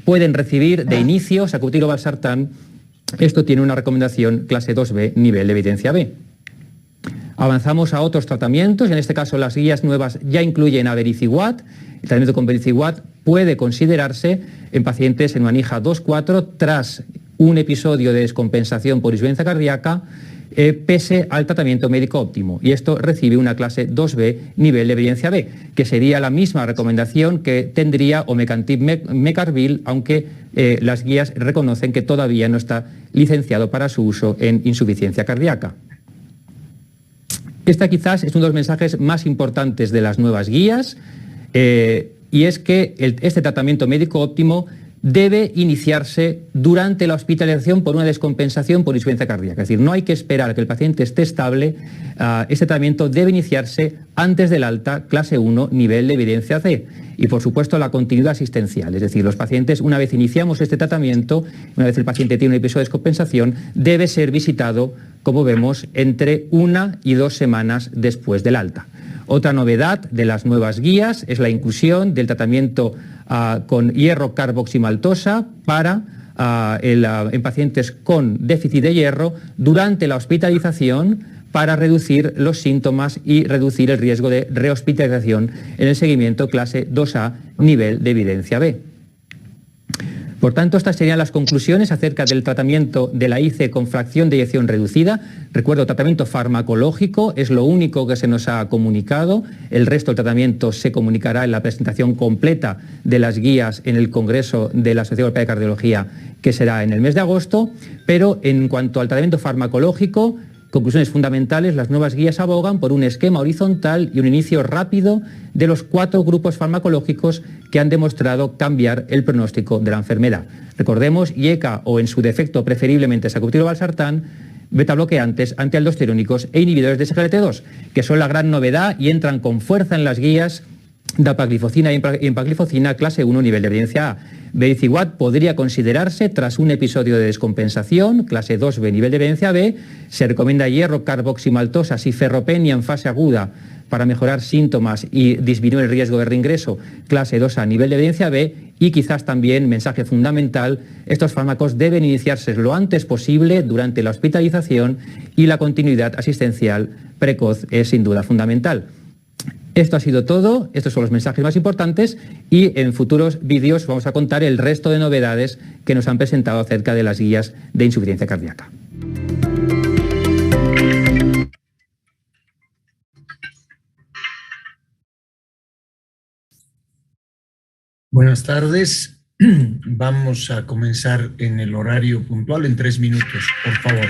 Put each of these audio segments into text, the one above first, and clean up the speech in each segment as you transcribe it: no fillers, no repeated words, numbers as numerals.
pueden recibir de inicio sacubitril o valsartán. Esto tiene una recomendación clase 2B, nivel de evidencia B. Avanzamos a otros tratamientos, en este caso las guías nuevas ya incluyen a vericiguat. El tratamiento con vericiguat puede considerarse en pacientes en manija 2-4 tras un episodio de descompensación por insuficiencia cardíaca, pese al tratamiento médico óptimo. Y esto recibe una clase 2B, nivel de evidencia B, que sería la misma recomendación que tendría omecamtiv mecarbil, aunque las guías reconocen que todavía no está licenciado para su uso en insuficiencia cardíaca. Esta quizás es uno de los mensajes más importantes de las nuevas guías, y es que este tratamiento médico óptimo debe iniciarse durante la hospitalización por una descompensación por insuficiencia cardíaca. Es decir, no hay que esperar a que el paciente esté estable. Este tratamiento debe iniciarse antes del alta, clase 1, nivel de evidencia C. Y, por supuesto, la continuidad asistencial. Es decir, los pacientes, una vez iniciamos este tratamiento, una vez el paciente tiene un episodio de descompensación, debe ser visitado, como vemos, entre 1 y 2 semanas después del alta. Otra novedad de las nuevas guías es la inclusión del tratamiento con hierro carboximaltosa en pacientes con déficit de hierro durante la hospitalización para reducir los síntomas y reducir el riesgo de rehospitalización en el seguimiento clase 2A, nivel de evidencia B. Por tanto, estas serían las conclusiones acerca del tratamiento de la IC con fracción de eyección reducida. Recuerdo, tratamiento farmacológico es lo único que se nos ha comunicado. El resto del tratamiento se comunicará en la presentación completa de las guías en el Congreso de la Sociedad Europea de Cardiología, que será en el mes de agosto. Pero en cuanto al tratamiento farmacológico, conclusiones fundamentales, las nuevas guías abogan por un esquema horizontal y un inicio rápido de los 4 grupos farmacológicos que han demostrado cambiar el pronóstico de la enfermedad. Recordemos, IECA o en su defecto preferiblemente sacubitril o valsartán, betabloqueantes, antialdosterónicos e inhibidores de SGLT2, que son la gran novedad y entran con fuerza en las guías de apaglifosina y empaglifosina clase 1, nivel de evidencia A. Vericiguat podría considerarse tras un episodio de descompensación, clase 2B, nivel de evidencia B. Se recomienda hierro carboximaltosa y ferropenia en fase aguda para mejorar síntomas y disminuir el riesgo de reingreso, clase 2A, nivel de evidencia B. Y quizás también, mensaje fundamental, estos fármacos deben iniciarse lo antes posible durante la hospitalización y la continuidad asistencial precoz es sin duda fundamental. Esto ha sido todo, estos son los mensajes más importantes y en futuros vídeos vamos a contar el resto de novedades que nos han presentado acerca de las guías de insuficiencia cardíaca. Buenas tardes. Vamos a comenzar en el horario puntual en 3 minutos, por favor.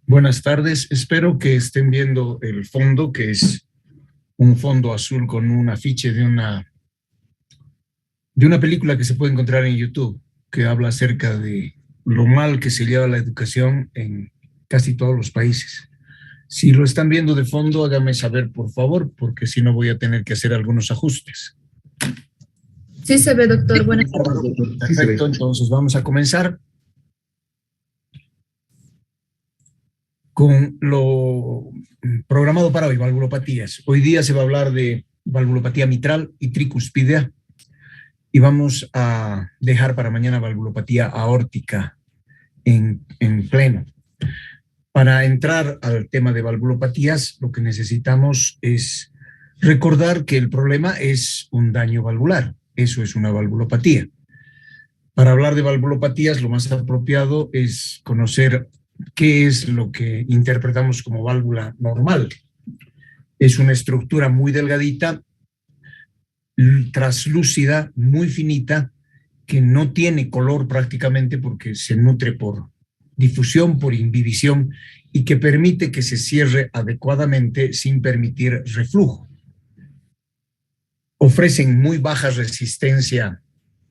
Buenas tardes. Espero que estén viendo el fondo, que es un fondo azul con un afiche de una película que se puede encontrar en YouTube, que habla acerca de lo mal que se lleva la educación en casi todos los países. Si lo están viendo de fondo, háganme saber, por favor, porque si no voy a tener que hacer algunos ajustes. Sí se ve, doctor. Buenas tardes. Perfecto, entonces vamos a comenzar con lo programado para hoy, valvulopatías. Hoy día se va a hablar de valvulopatía mitral y tricuspidea y vamos a dejar para mañana valvulopatía aórtica en pleno. Para entrar al tema de valvulopatías, lo que necesitamos es recordar que el problema es un daño valvular. Eso es una valvulopatía. Para hablar de valvulopatías, lo más apropiado es conocer qué es lo que interpretamos como válvula normal. Es una estructura muy delgadita, traslúcida, muy finita, que no tiene color prácticamente porque se nutre por difusión, por imbibición, y que permite que se cierre adecuadamente sin permitir reflujo. Ofrecen muy baja resistencia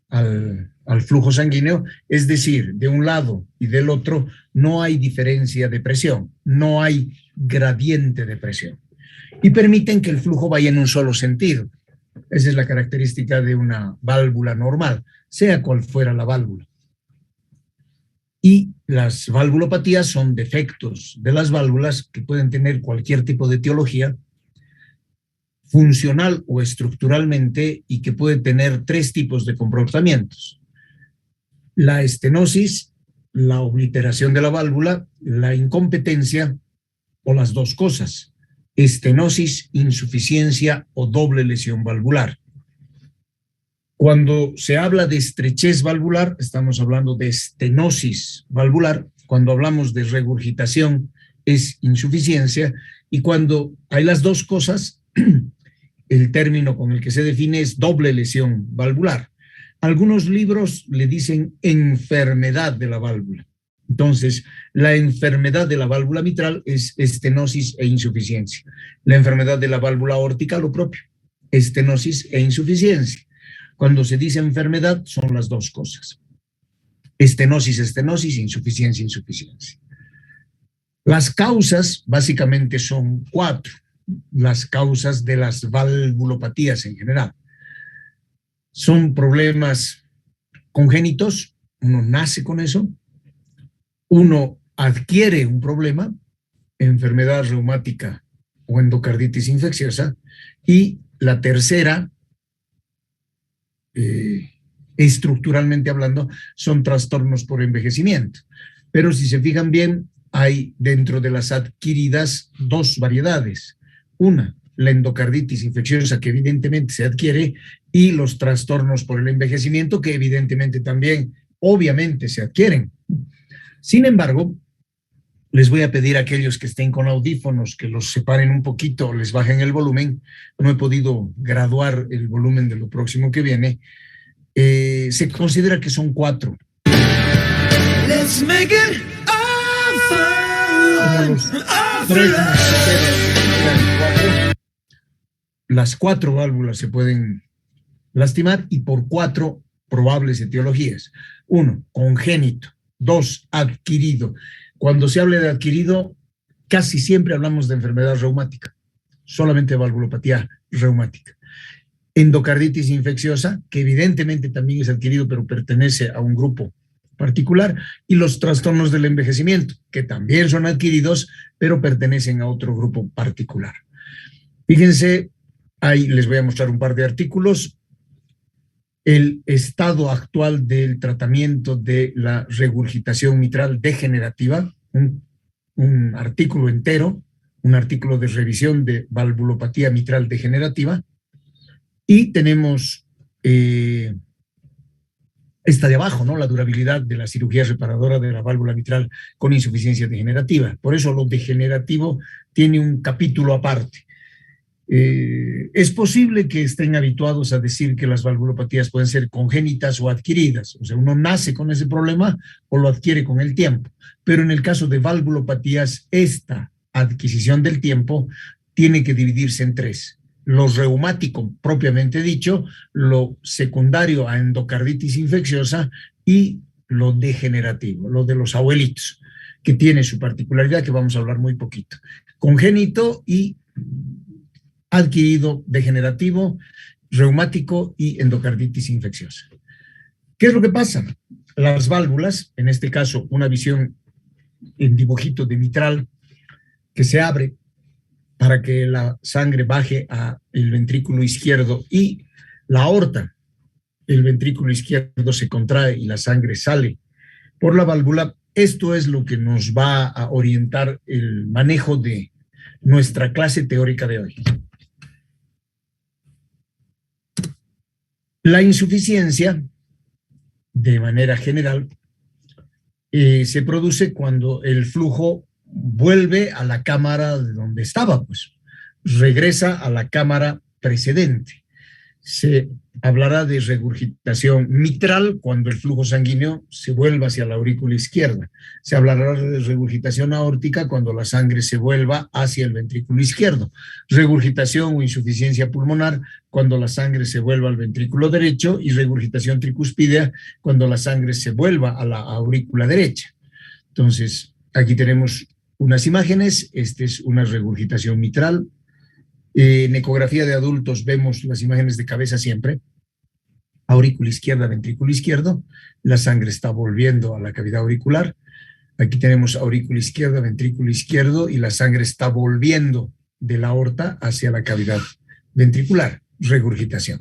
al flujo sanguíneo, es decir, de un lado y del otro no hay diferencia de presión, no hay gradiente de presión, y permiten que el flujo vaya en un solo sentido. Esa es la característica de una válvula normal, sea cual fuera la válvula. Y las valvulopatías son defectos de las válvulas que pueden tener cualquier tipo de etiología, funcional o estructuralmente, y que puede tener tres tipos de comportamientos: la estenosis, la obliteración de la válvula, la incompetencia o las dos cosas: estenosis, insuficiencia o doble lesión valvular. Cuando se habla de estrechez valvular, estamos hablando de estenosis valvular. Cuando hablamos de regurgitación, es insuficiencia. Y cuando hay las dos cosas, el término con el que se define es doble lesión valvular. Algunos libros le dicen enfermedad de la válvula. Entonces, la enfermedad de la válvula mitral es estenosis e insuficiencia. La enfermedad de la válvula aórtica, lo propio, estenosis e insuficiencia. Cuando se dice enfermedad, son las dos cosas: estenosis, estenosis, insuficiencia, insuficiencia. Las causas básicamente son cuatro, las causas de las valvulopatías en general. Son problemas congénitos, uno nace con eso, uno adquiere un problema, enfermedad reumática o endocarditis infecciosa, y la tercera, estructuralmente hablando, son trastornos por envejecimiento. Pero si se fijan bien, hay dentro de las adquiridas dos variedades: una, la endocarditis infecciosa, que evidentemente se adquiere, y los trastornos por el envejecimiento, que evidentemente también, obviamente, se adquieren. Sin embargo, les voy a pedir a aquellos que estén con audífonos que los separen un poquito, les bajen el volumen. No he podido graduar el volumen de lo próximo que viene. Se considera que son cuatro. Let's make it las cuatro válvulas se pueden lastimar, y por cuatro probables etiologías: uno, congénito; dos, adquirido. Cuando se habla de adquirido, casi siempre hablamos de enfermedad reumática, solamente valvulopatía reumática. Endocarditis infecciosa, que evidentemente también es adquirido, pero pertenece a un grupo particular, y los trastornos del envejecimiento, que también son adquiridos, pero pertenecen a otro grupo particular. Fíjense, ahí les voy a mostrar un par de artículos. El estado actual del tratamiento de la regurgitación mitral degenerativa, un artículo entero, un artículo de revisión de valvulopatía mitral degenerativa. Y tenemos esta de abajo, ¿no? La durabilidad de la cirugía reparadora de la válvula mitral con insuficiencia degenerativa. Por eso lo degenerativo tiene un capítulo aparte. Es posible que estén habituados a decir que las valvulopatías pueden ser congénitas o adquiridas, o sea, uno nace con ese problema o lo adquiere con el tiempo, pero en el caso de valvulopatías, esta adquisición del tiempo tiene que dividirse en tres: lo reumático propiamente dicho, lo secundario a endocarditis infecciosa y lo degenerativo, lo de los abuelitos, que tiene su particularidad que vamos a hablar muy poquito. Congénito y adquirido, degenerativo, reumático y endocarditis infecciosa. ¿Qué es lo que pasa? Las válvulas, en este caso una visión en dibujito de mitral que se abre para que la sangre baje al ventrículo izquierdo y la aorta, el ventrículo izquierdo se contrae y la sangre sale por la válvula. Esto es lo que nos va a orientar el manejo de nuestra clase teórica de hoy. La insuficiencia, de manera general, se produce cuando el flujo vuelve a la cámara de donde estaba, pues regresa a la cámara precedente. Se hablará de regurgitación mitral cuando el flujo sanguíneo se vuelva hacia la aurícula izquierda. Se hablará de regurgitación aórtica cuando la sangre se vuelva hacia el ventrículo izquierdo. Regurgitación o insuficiencia pulmonar cuando la sangre se vuelva al ventrículo derecho, y regurgitación tricuspidea cuando la sangre se vuelva a la aurícula derecha. Entonces, aquí tenemos unas imágenes. Esta es una regurgitación mitral. En ecografía de adultos vemos las imágenes de cabeza siempre. Aurícula izquierda, ventrículo izquierdo. La sangre está volviendo a la cavidad auricular. Aquí tenemos aurícula izquierda, ventrículo izquierdo, y la sangre está volviendo de la aorta hacia la cavidad ventricular. Regurgitación.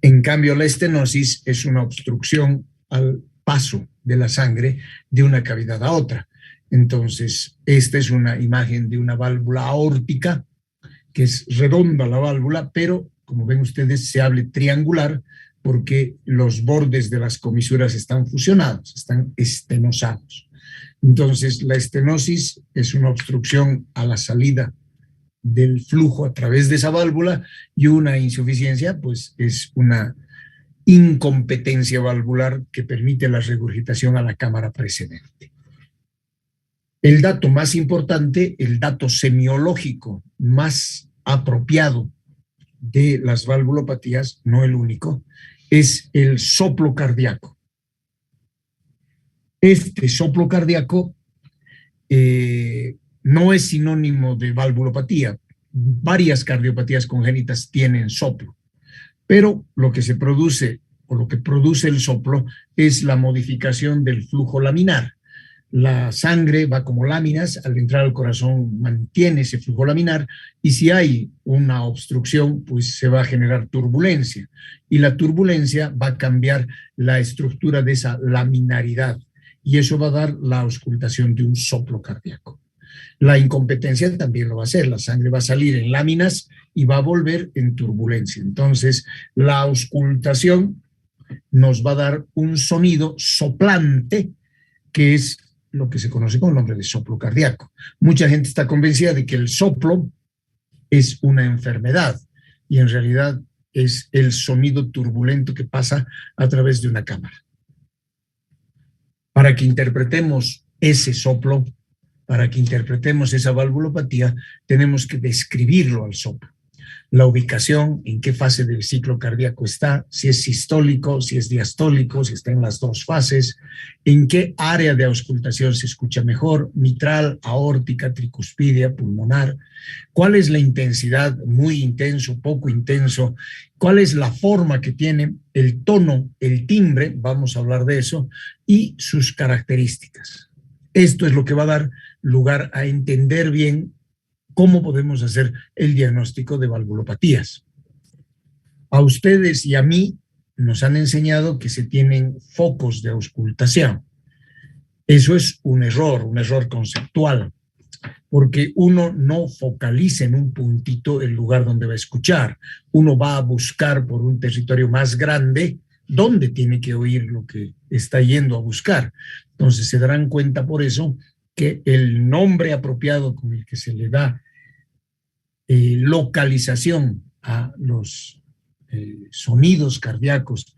En cambio, la estenosis es una obstrucción al paso de la sangre de una cavidad a otra. Entonces, esta es una imagen de una válvula aórtica, que es redonda la válvula, pero como ven ustedes se hable triangular porque los bordes de las comisuras están fusionados, están estenosados. Entonces la estenosis es una obstrucción a la salida del flujo a través de esa válvula, y una insuficiencia pues es una incompetencia valvular que permite la regurgitación a la cámara precedente. El dato más importante, el dato semiológico más apropiado de las valvulopatías, no el único, es el soplo cardíaco. Este soplo cardíaco no es sinónimo de valvulopatía. Varias cardiopatías congénitas tienen soplo, pero lo que se produce o lo que produce el soplo es la modificación del flujo laminar. La sangre va como láminas, al entrar al corazón mantiene ese flujo laminar, y si hay una obstrucción, pues se va a generar turbulencia, y la turbulencia va a cambiar la estructura de esa laminaridad, y eso va a dar la auscultación de un soplo cardíaco. La incompetencia también lo va a hacer, la sangre va a salir en láminas y va a volver en turbulencia. Entonces, la auscultación nos va a dar un sonido soplante, que es lo que se conoce con el nombre de soplo cardíaco. Mucha gente está convencida de que el soplo es una enfermedad, y en realidad es el sonido turbulento que pasa a través de una cámara. Para que interpretemos ese soplo, para que interpretemos esa valvulopatía, tenemos que describirlo al soplo. La ubicación, en qué fase del ciclo cardíaco está, si es sistólico, si es diastólico, si está en las dos fases, en qué área de auscultación se escucha mejor, mitral, aórtica, tricuspidea, pulmonar, cuál es la intensidad, muy intenso, poco intenso, cuál es la forma que tiene, el tono, el timbre, vamos a hablar de eso, y sus características. Esto es lo que va a dar lugar a entender bien cómo podemos hacer el diagnóstico de valvulopatías. A ustedes y a mí nos han enseñado que se tienen focos de auscultación. Eso es un error conceptual, porque uno no focaliza en un puntito el lugar donde va a escuchar. Uno va a buscar por un territorio más grande dónde tiene que oír lo que está yendo a buscar. Entonces se darán cuenta por eso que el nombre apropiado con el que se le da localización a los sonidos cardíacos,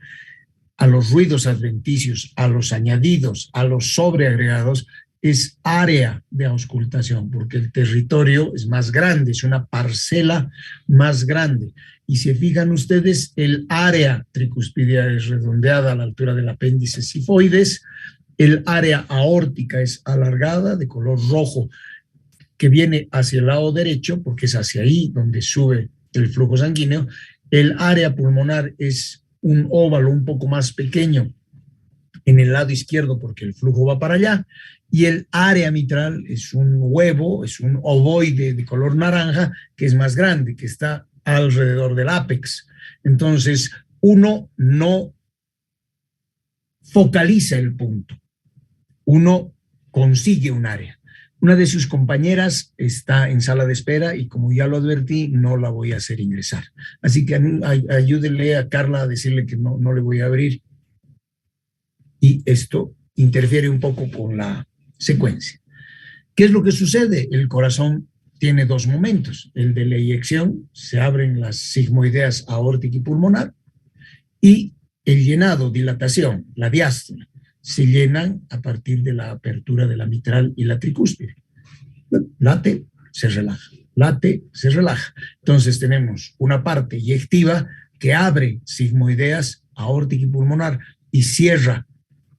a los ruidos adventicios, a los añadidos, a los sobreagregados, es área de auscultación, porque el territorio es más grande, es una parcela más grande. Y si fijan ustedes, el área tricuspidia es redondeada a la altura del apéndice sifoides, el área aórtica es alargada, de color rojo, que viene hacia el lado derecho, porque es hacia ahí donde sube el flujo sanguíneo. El área pulmonar es un óvalo un poco más pequeño en el lado izquierdo, porque el flujo va para allá, y el área mitral es un huevo, es un ovoide de color naranja, que es más grande, que está alrededor del ápex. Entonces, uno no focaliza el punto, uno consigue un área. Una de sus compañeras está en sala de espera y como ya lo advertí, no la voy a hacer ingresar. Así que ayúdenle a Carla a decirle que no le voy a abrir. Y esto interfiere un poco con la secuencia. ¿Qué es lo que sucede? El corazón tiene dos momentos. El de la eyección, se abren las sigmoideas aórtica y pulmonar, y el llenado, dilatación, la diástole, se llenan a partir de la apertura de la mitral y la tricúspide. Late, se relaja, late, se relaja. Entonces tenemos una parte eyectiva que abre sigmoideas aórtica y pulmonar y cierra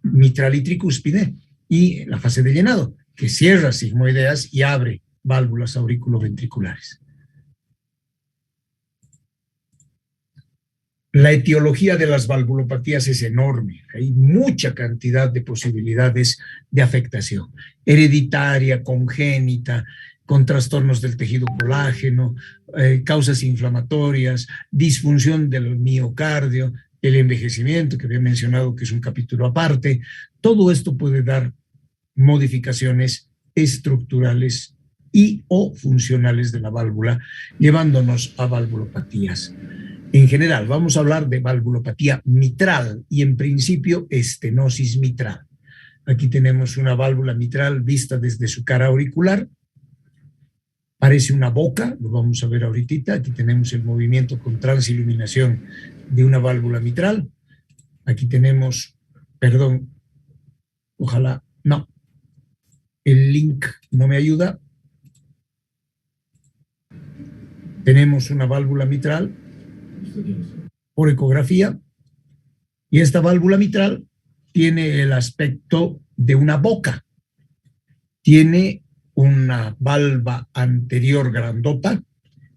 mitral y tricúspide, y la fase de llenado, que cierra sigmoideas y abre válvulas auriculoventriculares. La etiología de las valvulopatías es enorme. Hay mucha cantidad de posibilidades de afectación. Hereditaria, congénita, con trastornos del tejido colágeno, causas inflamatorias, disfunción del miocardio, el envejecimiento, que había mencionado que es un capítulo aparte. Todo esto puede dar modificaciones estructurales y o funcionales de la válvula, llevándonos a valvulopatías. En general, vamos a hablar de valvulopatía mitral y en principio estenosis mitral. Aquí tenemos una válvula mitral vista desde su cara auricular. Parece una boca, lo vamos a ver ahorita. Aquí tenemos el movimiento con transiluminación de una válvula mitral. Aquí tenemos, perdón, ojalá, no, el link no me ayuda. Tenemos una válvula mitral por ecografía, y esta válvula mitral tiene el aspecto de una boca. Tiene una valva anterior grandota,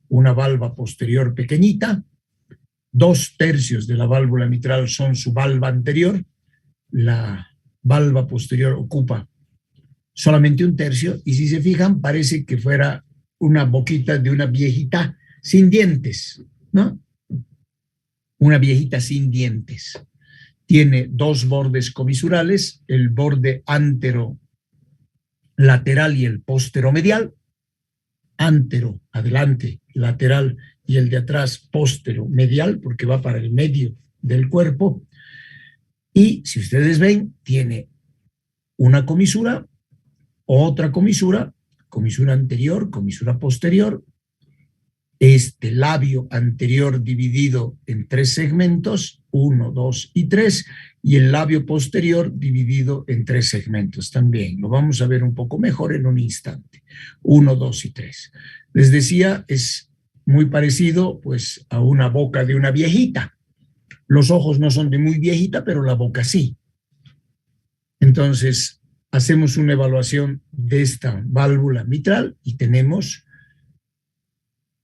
una valva posterior pequeñita. 2/3 de la válvula mitral son su valva anterior. La valva posterior ocupa solamente 1/3, y si se fijan, parece que fuera una boquita de una viejita sin dientes, ¿no? Una viejita sin dientes. Tiene 2 bordes comisurales, el borde antero lateral y el posteromedial. Antero, adelante, lateral, y el de atrás, posteromedial, porque va para el medio del cuerpo. Y si ustedes ven, tiene una comisura, otra comisura, comisura anterior, comisura posterior, este labio anterior dividido en 3 segmentos, 1, 2 y 3, y el labio posterior dividido en 3 segmentos también. Lo vamos a ver un poco mejor en un instante. 1, 2 y 3. Les decía, es muy parecido pues a una boca de una viejita. Los ojos no son de muy viejita, pero la boca sí. Entonces, hacemos una evaluación de esta válvula mitral y tenemos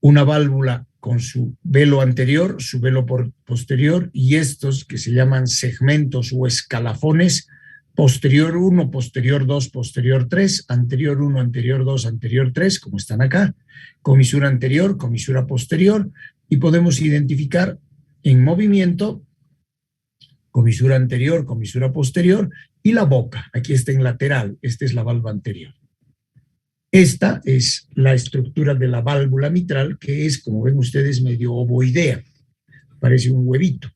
una válvula con su velo anterior, su velo posterior, y estos que se llaman segmentos o escalafones: posterior 1, posterior 2, posterior 3, anterior 1, anterior 2, anterior 3, como están acá, comisura anterior, comisura posterior, y podemos identificar en movimiento comisura anterior, comisura posterior, y la boca. Aquí está en lateral, esta es la valva anterior. Esta es la estructura de la válvula mitral, que es, como ven ustedes, medio ovoidea, parece un huevito.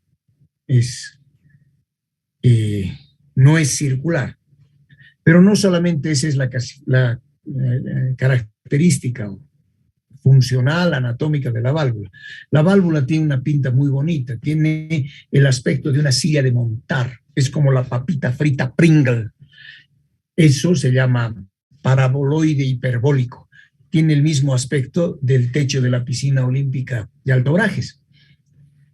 No es circular. Pero no solamente esa es la característica o funcional, anatómica de la válvula. La válvula tiene una pinta muy bonita, tiene el aspecto de una silla de montar, es como la papita frita Pringle. Eso se llama paraboloide hiperbólico. Tiene el mismo aspecto del techo de la piscina olímpica de Alto Brajes.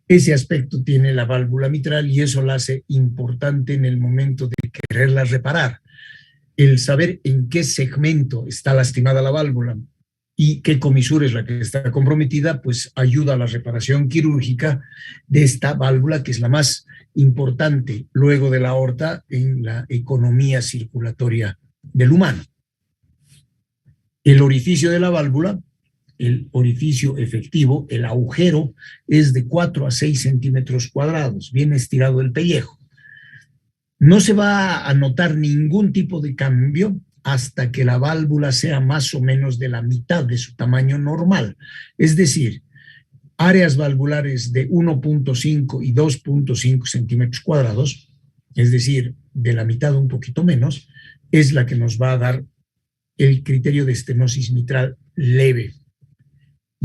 Ese aspecto tiene la válvula mitral y eso la hace importante en el momento de quererla reparar. El saber en qué segmento está lastimada la válvula y qué comisura es la que está comprometida, pues ayuda a la reparación quirúrgica de esta válvula, que es la más importante luego de la aorta en la economía circulatoria del humano. El orificio de la válvula, el orificio efectivo, el agujero, es de 4 a 6 centímetros cuadrados, bien estirado el pellejo. No se va a notar ningún tipo de cambio hasta que la válvula sea más o menos de la mitad de su tamaño normal. Es decir, áreas valvulares de 1.5 y 2.5 centímetros cuadrados, es decir, de la mitad un poquito menos, es la que nos va a dar el criterio de estenosis mitral leve.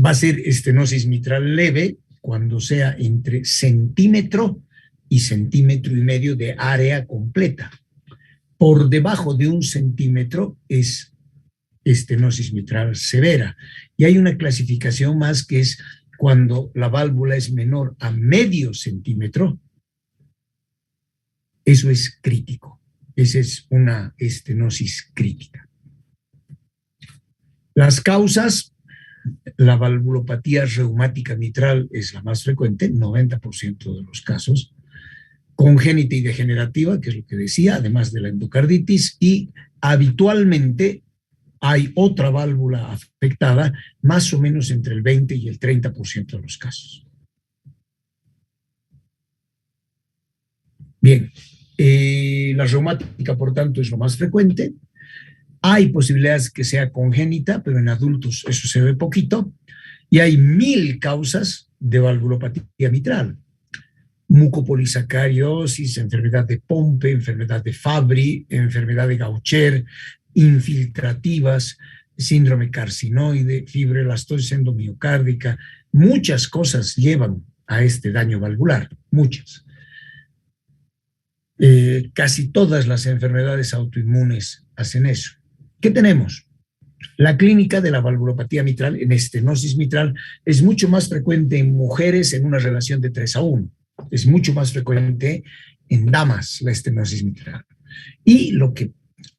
Va a ser estenosis mitral leve cuando sea entre centímetro y centímetro y medio de área completa. Por debajo de 1 centímetro es estenosis mitral severa. Y hay una clasificación más, que es cuando la válvula es menor a medio centímetro. Eso es crítico. Esa es una estenosis crítica. Las causas: la valvulopatía reumática mitral es la más frecuente, 90% de los casos, congénita y degenerativa, que es lo que decía, además de la endocarditis, y habitualmente hay otra válvula afectada, más o menos entre el 20 y el 30% de los casos. Bien, la reumática, por tanto, es lo más frecuente. Hay posibilidades que sea congénita, pero en adultos eso se ve poquito. Y hay 1000 causas de valvulopatía mitral: mucopolisacaridosis, enfermedad de Pompe, enfermedad de Fabry, enfermedad de Gaucher, infiltrativas, síndrome carcinoide, fibrelastosis endomiocárdica. Muchas cosas llevan a este daño valvular, muchas. Casi todas las enfermedades autoinmunes hacen eso. ¿Qué tenemos? La clínica de la valvulopatía mitral en estenosis mitral es mucho más frecuente en mujeres en una relación de 3:1. Es mucho más frecuente en damas la estenosis mitral. Y lo que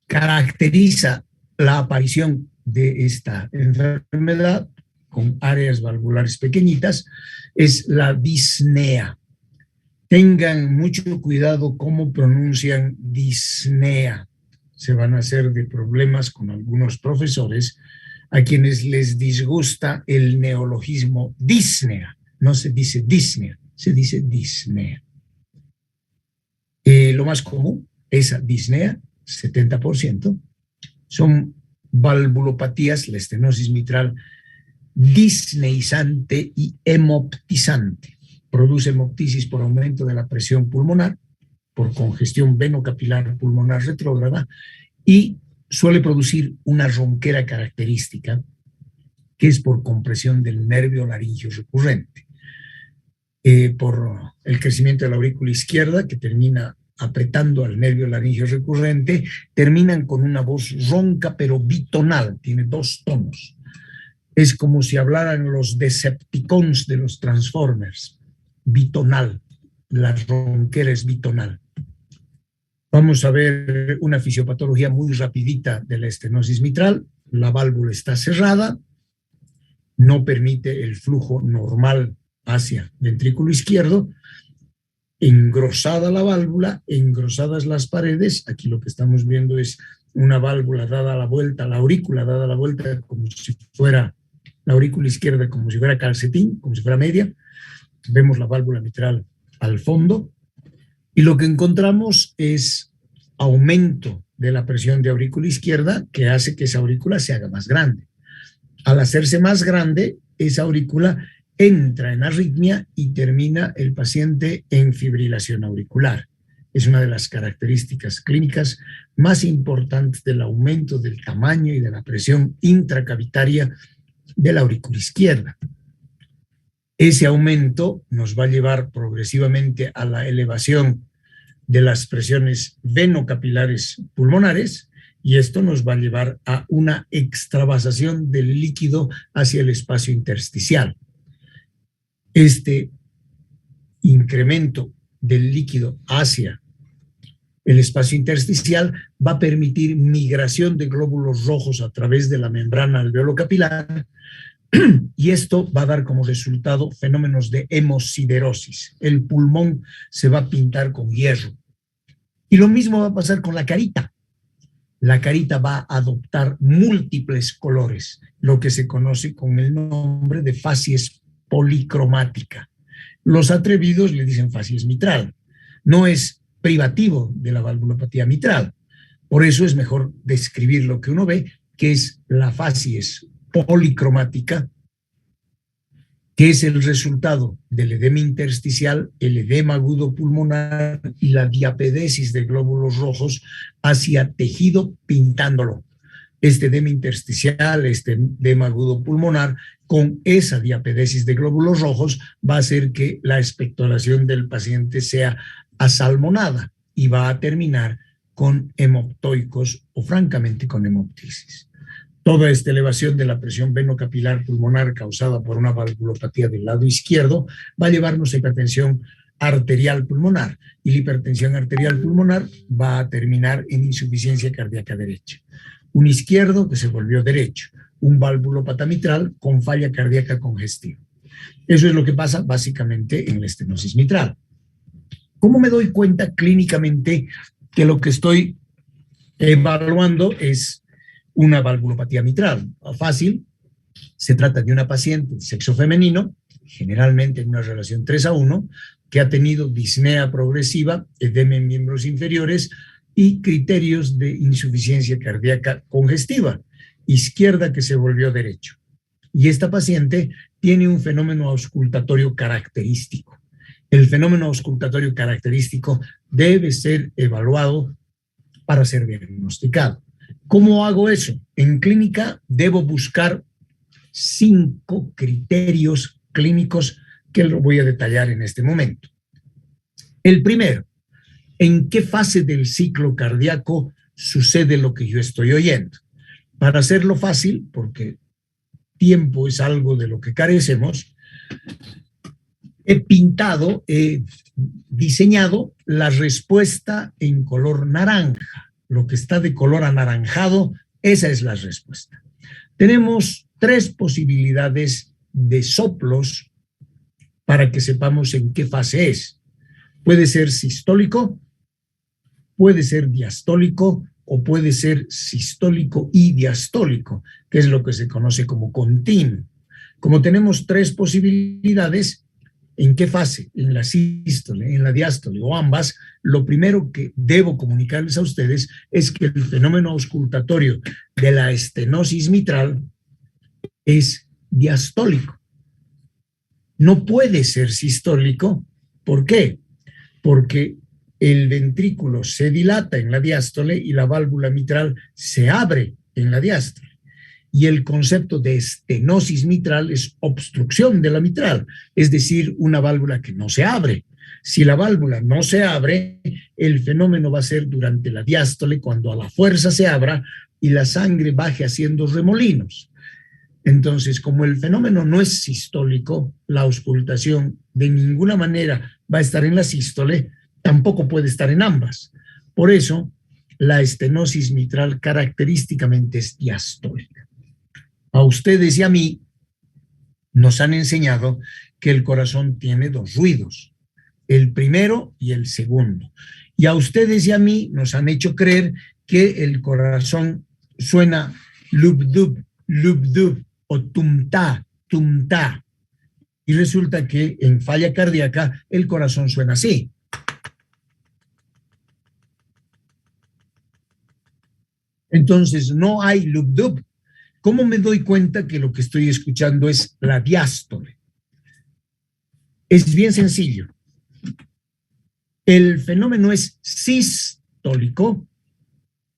caracteriza la aparición de esta enfermedad con áreas valvulares pequeñitas es la disnea. Tengan mucho cuidado cómo pronuncian disnea. Se van a hacer de problemas con algunos profesores a quienes les disgusta el neologismo disnea. No se dice disnea, se dice disnea. Lo más común, esa disnea, 70%, son valvulopatías, la estenosis mitral disneizante y hemoptizante. Produce hemoptisis por aumento de la presión pulmonar, por congestión venocapilar pulmonar retrógrada, y suele producir una ronquera característica, que es por compresión del nervio laringio recurrente, por el crecimiento de la aurícula izquierda, que termina apretando al nervio laringio recurrente. Terminan con una voz ronca pero bitonal, tiene 2 tonos. Es como si hablaran los Decepticons de los Transformers, bitonal, la ronquera es bitonal. Vamos a ver una fisiopatología muy rapidita de la estenosis mitral. La válvula está cerrada, no permite el flujo normal hacia ventrículo izquierdo, engrosada la válvula, engrosadas las paredes. Aquí lo que estamos viendo es una válvula dada la vuelta, la aurícula dada la vuelta como si fuera la aurícula izquierda, como si fuera calcetín, como si fuera media. Vemos la válvula mitral al fondo y lo que encontramos es aumento de la presión de aurícula izquierda, que hace que esa aurícula se haga más grande. Al hacerse más grande, esa aurícula entra en arritmia y termina el paciente en fibrilación auricular. Es una de las características clínicas más importantes del aumento del tamaño y de la presión intracavitaria de la aurícula izquierda. Ese aumento nos va a llevar progresivamente a la elevación de las presiones venocapilares pulmonares, y esto nos va a llevar a una extravasación del líquido hacia el espacio intersticial. Este incremento del líquido hacia el espacio intersticial va a permitir migración de glóbulos rojos a través de la membrana alveolo-capilar, y esto va a dar como resultado fenómenos de hemosiderosis. El pulmón se va a pintar con hierro. Y lo mismo va a pasar con la carita. La carita va a adoptar múltiples colores, lo que se conoce con el nombre de facies policromática. Los atrevidos le dicen facies mitral. No es privativo de la valvulopatía mitral. Por eso es mejor describir lo que uno ve, que es la facies policromática, que es el resultado del edema intersticial, el edema agudo pulmonar y la diapedesis de glóbulos rojos hacia tejido pintándolo. Este edema intersticial, este edema agudo pulmonar, con esa diapedesis de glóbulos rojos, va a hacer que la expectoración del paciente sea asalmonada y va a terminar con hemoptoicos o francamente con hemoptisis. Toda esta elevación de la presión venocapilar pulmonar causada por una valvulopatía del lado izquierdo va a llevarnos a hipertensión arterial pulmonar, y la hipertensión arterial pulmonar va a terminar en insuficiencia cardíaca derecha. Un izquierdo que se volvió derecho, un valvulopata mitral con falla cardíaca congestiva. Eso es lo que pasa básicamente en la estenosis mitral. ¿Cómo me doy cuenta clínicamente que lo que estoy evaluando es una valvulopatía mitral? Fácil, se trata de una paciente de sexo femenino, generalmente en una relación 3:1, que ha tenido disnea progresiva, edema en miembros inferiores y criterios de insuficiencia cardíaca congestiva, izquierda que se volvió derecho. Y esta paciente tiene un fenómeno auscultatorio característico. El fenómeno auscultatorio característico debe ser evaluado para ser diagnosticado. ¿Cómo hago eso? En clínica debo buscar 5 criterios clínicos que lo voy a detallar en este momento. El primero, ¿en qué fase del ciclo cardíaco sucede lo que yo estoy oyendo? Para hacerlo fácil, porque tiempo es algo de lo que carecemos, he diseñado la respuesta en color naranja. Lo que está de color anaranjado, esa es la respuesta. Tenemos 3 posibilidades de soplos para que sepamos en qué fase es. Puede ser sistólico, puede ser diastólico o puede ser sistólico y diastólico, que es lo que se conoce como continuo. Como tenemos 3 posibilidades, ¿en qué fase? En la sístole, en la diástole o ambas. Lo primero que debo comunicarles a ustedes es que el fenómeno auscultatorio de la estenosis mitral es diastólico. No puede ser sistólico. ¿Por qué? Porque el ventrículo se dilata en la diástole y la válvula mitral se abre en la diástole. Y el concepto de estenosis mitral es obstrucción de la mitral, es decir, una válvula que no se abre. Si la válvula no se abre, el fenómeno va a ser durante la diástole, cuando a la fuerza se abra y la sangre baje haciendo remolinos. Entonces, como el fenómeno no es sistólico, la auscultación de ninguna manera va a estar en la sístole, tampoco puede estar en ambas. Por eso, la estenosis mitral característicamente es diastólica. A ustedes y a mí nos han enseñado que el corazón tiene 2 ruidos, el primero y el segundo. Y a ustedes y a mí nos han hecho creer que el corazón suena lub-dub, lub-dub o tum-ta, tum-ta. Y resulta que en falla cardíaca el corazón suena así. Entonces no hay lub-dub. ¿Cómo me doy cuenta que lo que estoy escuchando es la diástole? Es bien sencillo. El fenómeno es sistólico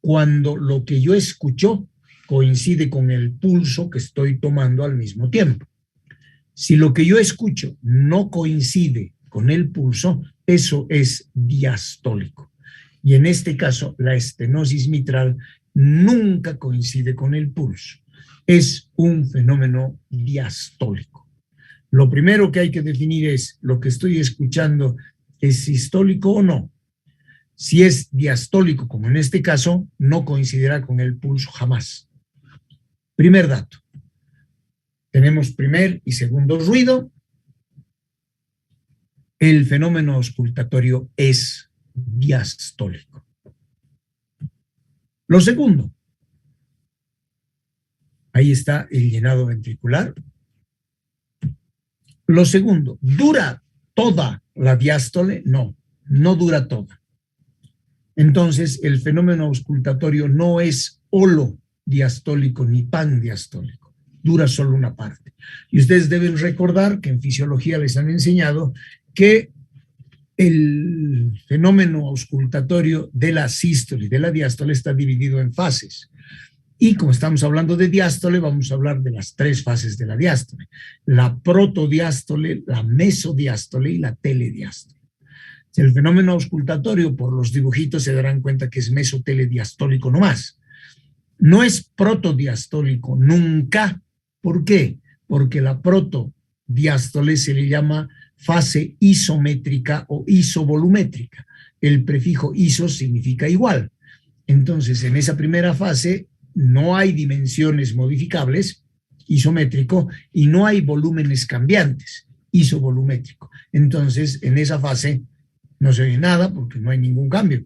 cuando lo que yo escucho coincide con el pulso que estoy tomando al mismo tiempo. Si lo que yo escucho no coincide con el pulso, eso es diastólico. Y en este caso, la estenosis mitral nunca coincide con el pulso. Es un fenómeno diastólico. Lo primero que hay que definir es, ¿lo que estoy escuchando es sistólico o no? Si es diastólico, como en este caso, no coincidirá con el pulso jamás. Primer dato. Tenemos primer y segundo ruido. El fenómeno auscultatorio es diastólico. Lo segundo. Ahí está el llenado ventricular. Lo segundo, ¿dura toda la diástole? No, no dura toda. Entonces, el fenómeno auscultatorio no es holodiastólico ni pandiastólico, dura solo una parte. Y ustedes deben recordar que en fisiología les han enseñado que el fenómeno auscultatorio de la sístole y de la diástole está dividido en fases. Y como estamos hablando de diástole, vamos a hablar de las tres fases de la diástole: la protodiástole, la mesodiástole y la telediástole. El fenómeno auscultatorio, por los dibujitos se darán cuenta que es mesotelediastólico nomás. No es protodiastólico nunca. ¿Por qué? Porque la protodiástole se le llama fase isométrica o isovolumétrica. El prefijo iso significa igual. Entonces, en esa primera fase no hay dimensiones modificables, isométrico, y no hay volúmenes cambiantes, isovolumétrico. Entonces, en esa fase no se oye nada porque no hay ningún cambio.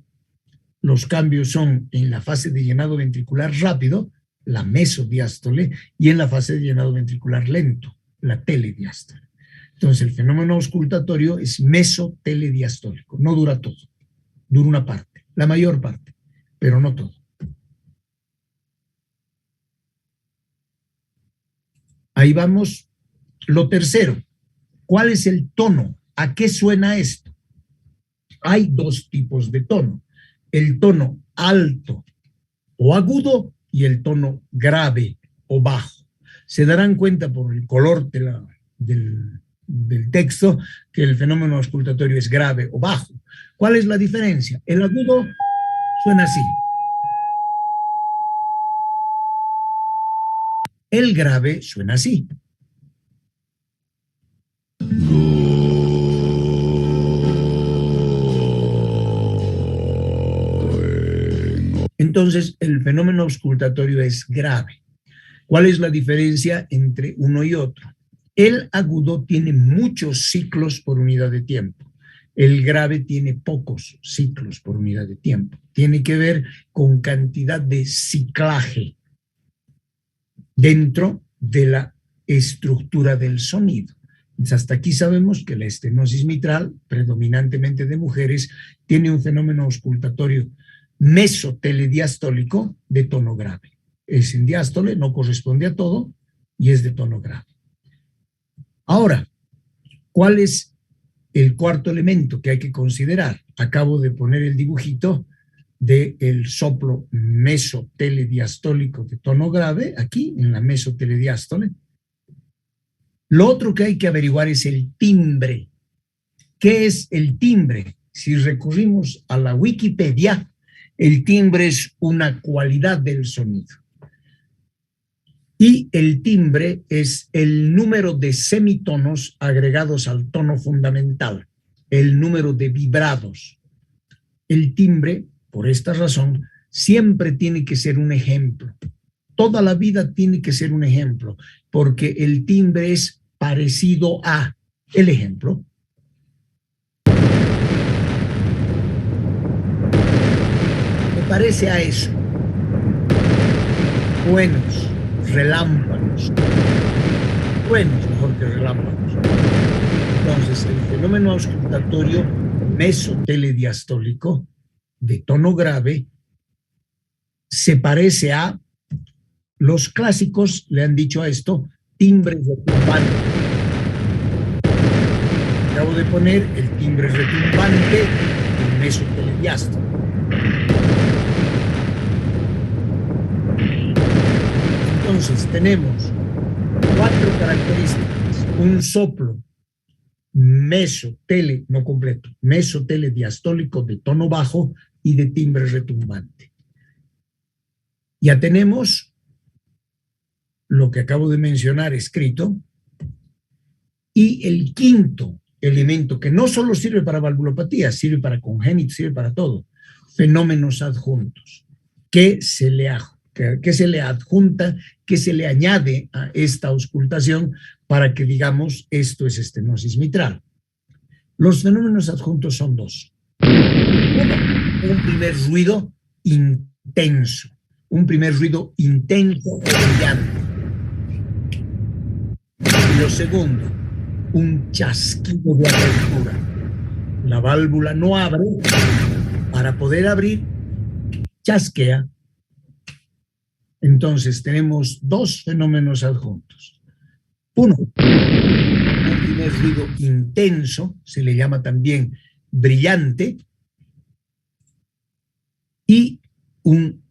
Los cambios son en la fase de llenado ventricular rápido, la mesodiástole, y en la fase de llenado ventricular lento, la telediástole. Entonces, el fenómeno auscultatorio es mesotelediastólico. No dura todo, dura una parte, la mayor parte, pero no todo. Ahí vamos. Lo tercero, ¿cuál es el tono? ¿A qué suena esto? Hay dos tipos de tono: el tono alto o agudo y el tono grave o bajo. Se darán cuenta por el color del texto que el fenómeno auscultatorio es grave o bajo. ¿Cuál es la diferencia? El agudo suena así. El grave suena así. Entonces, el fenómeno auscultatorio es grave. ¿Cuál es la diferencia entre uno y otro? El agudo tiene muchos ciclos por unidad de tiempo. El grave tiene pocos ciclos por unidad de tiempo. Tiene que ver con cantidad de ciclaje dentro de la estructura del sonido. Entonces, hasta aquí sabemos que la estenosis mitral, predominantemente de mujeres, tiene un fenómeno auscultatorio mesotelediastólico de tono grave. Es en diástole, no corresponde a todo y es de tono grave. Ahora, ¿cuál es el cuarto elemento que hay que considerar? Acabo de poner el dibujito del soplo mesotelediastólico de tono grave, aquí en la mesotelediástole. Lo otro que hay que averiguar es el timbre. ¿Qué es el timbre? Si recurrimos a la Wikipedia, el timbre es una cualidad del sonido. Y el timbre es el número de semitonos agregados al tono fundamental, el número de vibrados. El timbre, por esta razón, siempre tiene que ser un ejemplo. Toda la vida tiene que ser un ejemplo, porque el timbre es parecido a el ejemplo. Me parece a eso. Buenos, relámpagos. Buenos, mejor que relámpagos. Entonces, el fenómeno auscultatorio mesotelediastólico de tono grave se parece a, los clásicos le han dicho a esto, timbres retumbantes. Acabo de poner el timbre retumbante del mesotelediástole. Entonces, tenemos 4 características. Un soplo mesotele, no completo, mesotele diastólico de tono bajo y de timbre retumbante. Ya tenemos lo que acabo de mencionar escrito, y el quinto elemento, que no solo sirve para valvulopatía, sirve para congénito, sirve para todo, fenómenos adjuntos, que se le adjunta, que se le añade a esta auscultación para que digamos esto es estenosis mitral. Los fenómenos adjuntos son 2. Uno, un primer ruido intenso, o brillante. Y lo segundo, un chasquido de apertura. La válvula no abre, para poder abrir, chasquea. Entonces tenemos 2 fenómenos adjuntos. Uno, un primer ruido intenso, se le llama también brillante, y un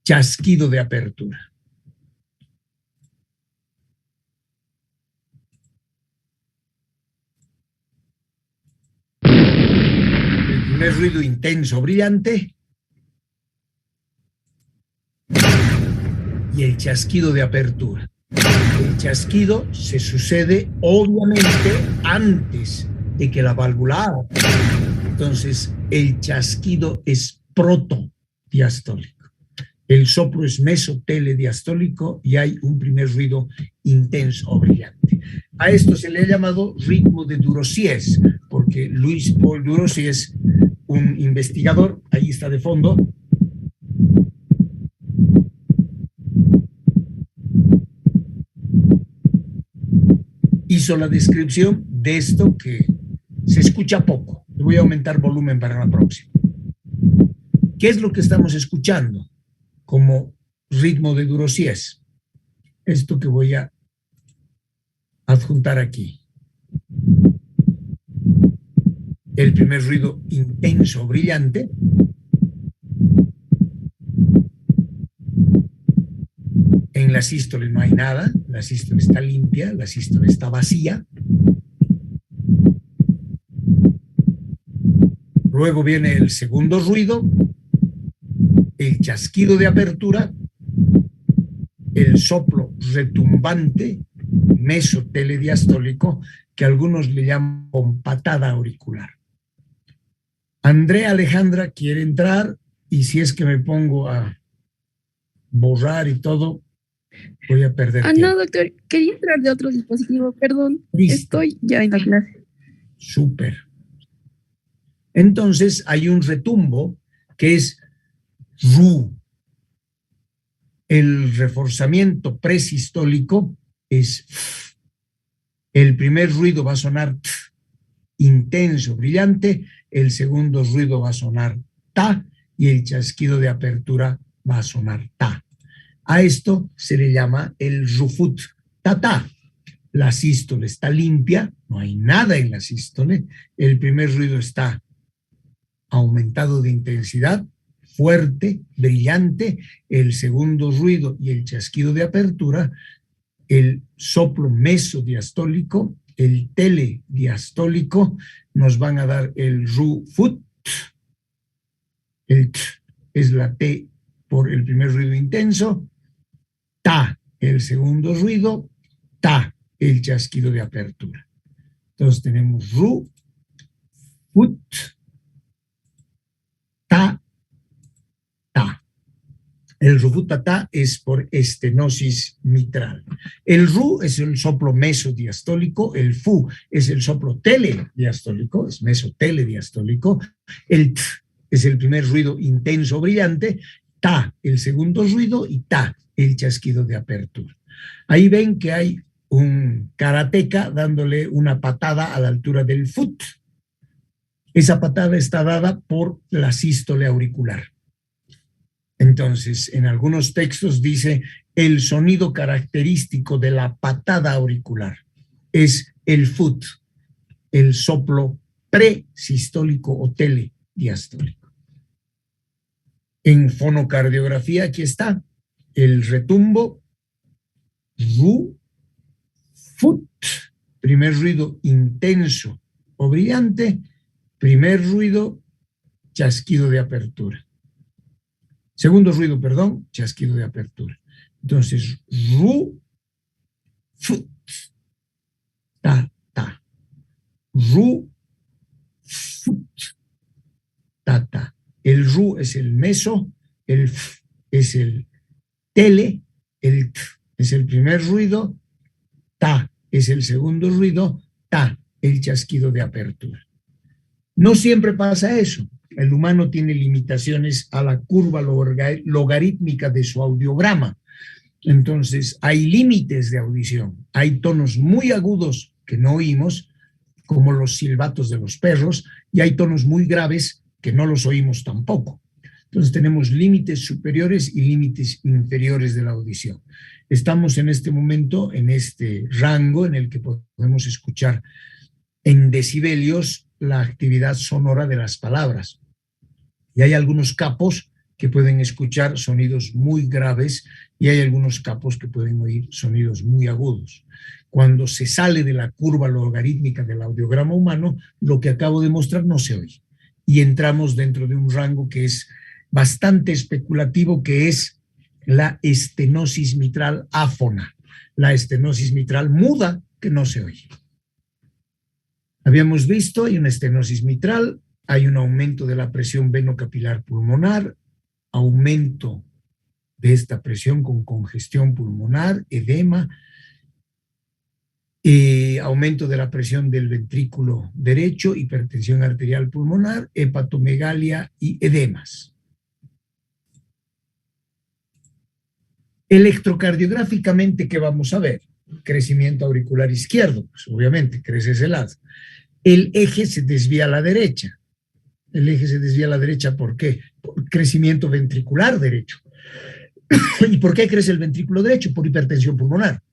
chasquido de apertura. El primer ruido intenso, brillante, y el chasquido de apertura. El chasquido se sucede obviamente antes de que la válvula abra. Entonces, el chasquido es protodiastólico. El soplo es mesotelediastólico y hay un primer ruido intenso o brillante. A esto se le ha llamado ritmo de Durossiez, porque Louis Paul Durossiez, un investigador, ahí está de fondo, hizo la descripción de esto que se escucha poco. Le voy a aumentar volumen para la próxima. ¿Qué es lo que estamos escuchando como ritmo de Durossiez? Esto que voy a adjuntar aquí. El primer ruido intenso, brillante. En la sístole no hay nada, la sístole está limpia, la sístole está vacía. Luego viene el segundo ruido, el chasquido de apertura, el soplo retumbante, mesotelediastólico, que algunos le llaman con patada auricular. Andrea Alejandra quiere entrar, y si es que me pongo a borrar y todo, voy a perder tiempo. No, doctor, quería entrar de otro dispositivo, perdón. Listo. Estoy ya en la clase. Súper. Entonces hay un retumbo que es RU. El reforzamiento presistólico es F. El primer ruido va a sonar T, intenso, brillante. El segundo ruido va a sonar TA y el chasquido de apertura va a sonar TA. A esto se le llama el rufut tata. La sístole está limpia, no hay nada en la sístole. El primer ruido está aumentado de intensidad, fuerte, brillante. El segundo ruido y el chasquido de apertura, el soplo mesodiastólico, el telediastólico, nos van a dar el rufut. El t es la T por el primer ruido intenso, ta el segundo ruido, ta el chasquido de apertura. Entonces tenemos ru, fut, ta, ta. El rufut-ta es por estenosis mitral. El ru es el soplo mesodiastólico, el fu es el soplo telediastólico, es mesotelediastólico, el t es el primer ruido intenso brillante, ta el segundo ruido y ta el chasquido de apertura. Ahí ven que hay un karateca dándole una patada a la altura del fut. Esa patada está dada por la sístole auricular. Entonces, en algunos textos dice el sonido característico de la patada auricular es el fut, el soplo presistólico o telediastólico. En fonocardiografía aquí está el retumbo ru, fut. Primer ruido intenso o brillante. Primer ruido, chasquido de apertura. Segundo ruido, perdón, chasquido de apertura. Entonces, ru, fut, ta, ta. Ru, fut, ta, ta. El ru es el meso, el f es el tele, el t es el primer ruido, ta es el segundo ruido, ta, el chasquido de apertura. No siempre pasa eso. El humano tiene limitaciones a la curva logarítmica de su audiograma. Entonces, hay límites de audición. Hay tonos muy agudos que no oímos, como los silbatos de los perros, y hay tonos muy graves que no los oímos tampoco. Entonces, tenemos límites superiores y límites inferiores de la audición. Estamos en este momento en este rango en el que podemos escuchar en decibelios la actividad sonora de las palabras. Y hay algunos capos que pueden escuchar sonidos muy graves y hay algunos capos que pueden oír sonidos muy agudos. Cuando se sale de la curva logarítmica del audiograma humano, lo que acabo de mostrar no se oye. Y entramos dentro de un rango que es bastante especulativo, que es la estenosis mitral áfona, la estenosis mitral muda que no se oye. Habíamos visto, hay una estenosis mitral, hay un aumento de la presión venocapilar pulmonar, aumento de esta presión con congestión pulmonar, edema, aumento de la presión del ventrículo derecho, hipertensión arterial pulmonar, hepatomegalia y edemas. Electrocardiográficamente, ¿qué vamos a ver? Crecimiento auricular izquierdo, pues obviamente crece ese lado. El eje se desvía a la derecha. El eje se desvía a la derecha, ¿por qué? Por crecimiento ventricular derecho. ¿Y por qué crece el ventrículo derecho? Por hipertensión pulmonar.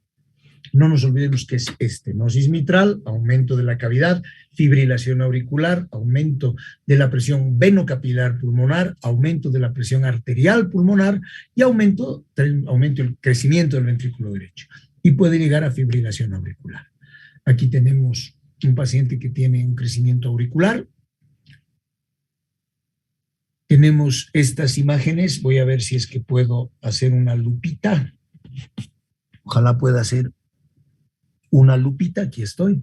No nos olvidemos que es estenosis mitral, aumento de la cavidad, fibrilación auricular, aumento de la presión venocapilar pulmonar, aumento de la presión arterial pulmonar y aumento del crecimiento del ventrículo derecho. Y puede llegar a fibrilación auricular. Aquí tenemos un paciente que tiene un crecimiento auricular. Tenemos estas imágenes. Voy a ver si es que puedo hacer una lupita. Ojalá pueda hacer una lupita. Aquí estoy.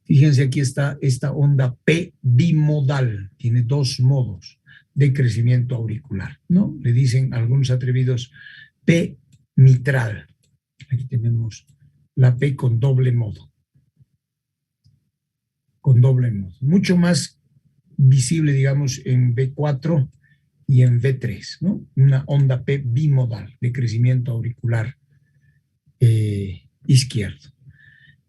Fíjense, aquí está esta onda P bimodal. Tiene dos modos de crecimiento auricular, ¿no? Le dicen algunos atrevidos P mitral. Aquí tenemos la P con doble modo. Con doble modo. Mucho más visible, digamos, en V4 y en V3, ¿no? Una onda P bimodal de crecimiento auricular izquierdo.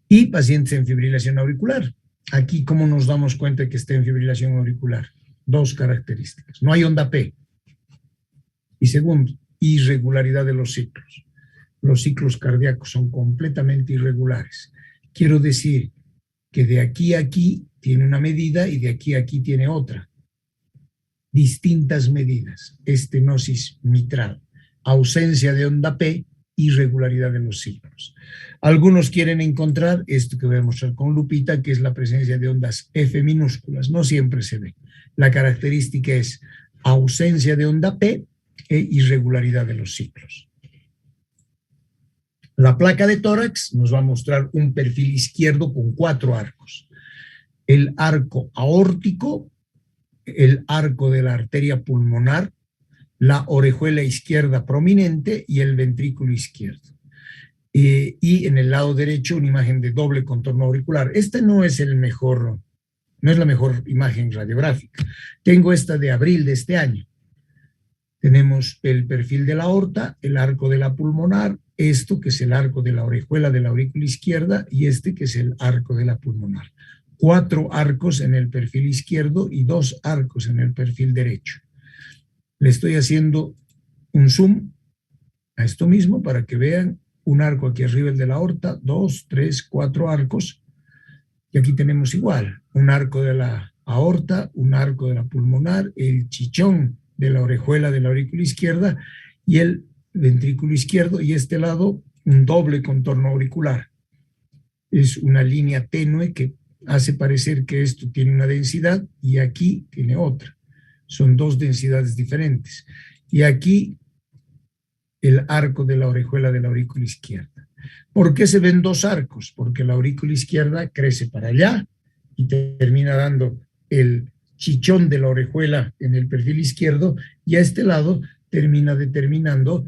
Y pacientes en fibrilación auricular. Aquí, ¿cómo nos damos cuenta que está en fibrilación auricular? Dos características. No hay onda P. Y segundo, irregularidad de los ciclos. Los ciclos cardíacos son completamente irregulares. Quiero decir que de aquí a aquí tiene una medida y de aquí a aquí tiene otra. Distintas medidas. Estenosis mitral, ausencia de onda P, irregularidad de los ciclos. Algunos quieren encontrar esto que voy a mostrar con lupita, que es la presencia de ondas F minúsculas. No siempre se ve. La característica es ausencia de onda P e irregularidad de los ciclos. La placa de tórax nos va a mostrar un perfil izquierdo con 4 arcos. El arco aórtico, el arco de la arteria pulmonar, la orejuela izquierda prominente y el ventrículo izquierdo. Y en el lado derecho una imagen de doble contorno auricular. Este no es la mejor imagen radiográfica. Tengo esta de abril de este año. Tenemos el perfil de la aorta, el arco de la pulmonar, esto que es el arco de la orejuela de la aurícula izquierda y este que es el arco de la pulmonar. 4 arcos en el perfil izquierdo y 2 arcos en el perfil derecho. Le estoy haciendo un zoom a esto mismo para que vean un arco aquí arriba, el de la aorta, 2, 3, 4 arcos. Y aquí tenemos igual, un arco de la aorta, un arco de la pulmonar, el chichón de la orejuela de la aurícula izquierda y el ventrículo izquierdo, y este lado un doble contorno auricular. Es una línea tenue que hace parecer que esto tiene una densidad y aquí tiene otra. Son dos densidades diferentes. Y aquí el arco de la orejuela de la aurícula izquierda. ¿Por qué se ven dos arcos? Porque la aurícula izquierda crece para allá y termina dando el chichón de la orejuela en el perfil izquierdo, y a este lado termina determinando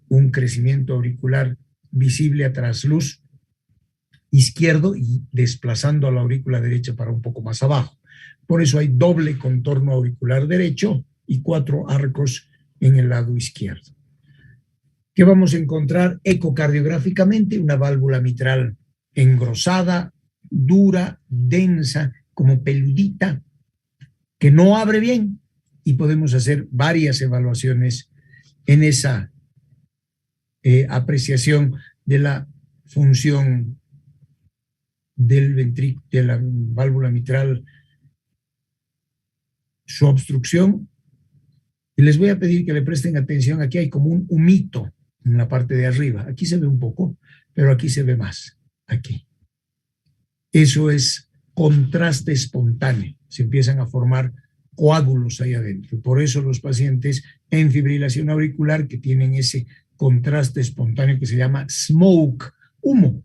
un crecimiento auricular visible a trasluz izquierdo y desplazando a la aurícula derecha para un poco más abajo. Por eso hay doble contorno auricular derecho y 4 arcos en el lado izquierdo. ¿Qué vamos a encontrar ecocardiográficamente? Una válvula mitral engrosada, dura, densa, como peludita, que no abre bien, y podemos hacer varias evaluaciones en esa apreciación de la función de la válvula mitral, su obstrucción. Y les voy a pedir que le presten atención. Aquí hay como un humito en la parte de arriba. Aquí se ve un poco, pero aquí se ve más. Aquí. Eso es contraste espontáneo. Se empiezan a formar coágulos ahí adentro. Por eso los pacientes en fibrilación auricular que tienen ese contraste espontáneo que se llama smoke, humo,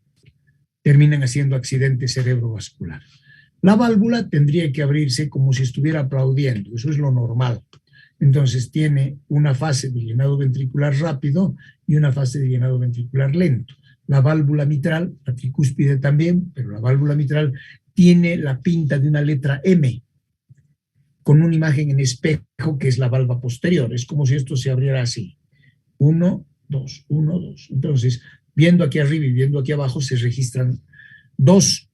terminan haciendo accidente cerebrovascular. La válvula tendría que abrirse como si estuviera aplaudiendo. Eso es lo normal. Entonces tiene una fase de llenado ventricular rápido y una fase de llenado ventricular lento. La válvula mitral, la tricúspide también, pero la válvula mitral tiene la pinta de una letra M, con una imagen en espejo que es la valva posterior. Es como si esto se abriera así. 1, 2, 1, 2. Entonces, viendo aquí arriba y viendo aquí abajo, se registran dos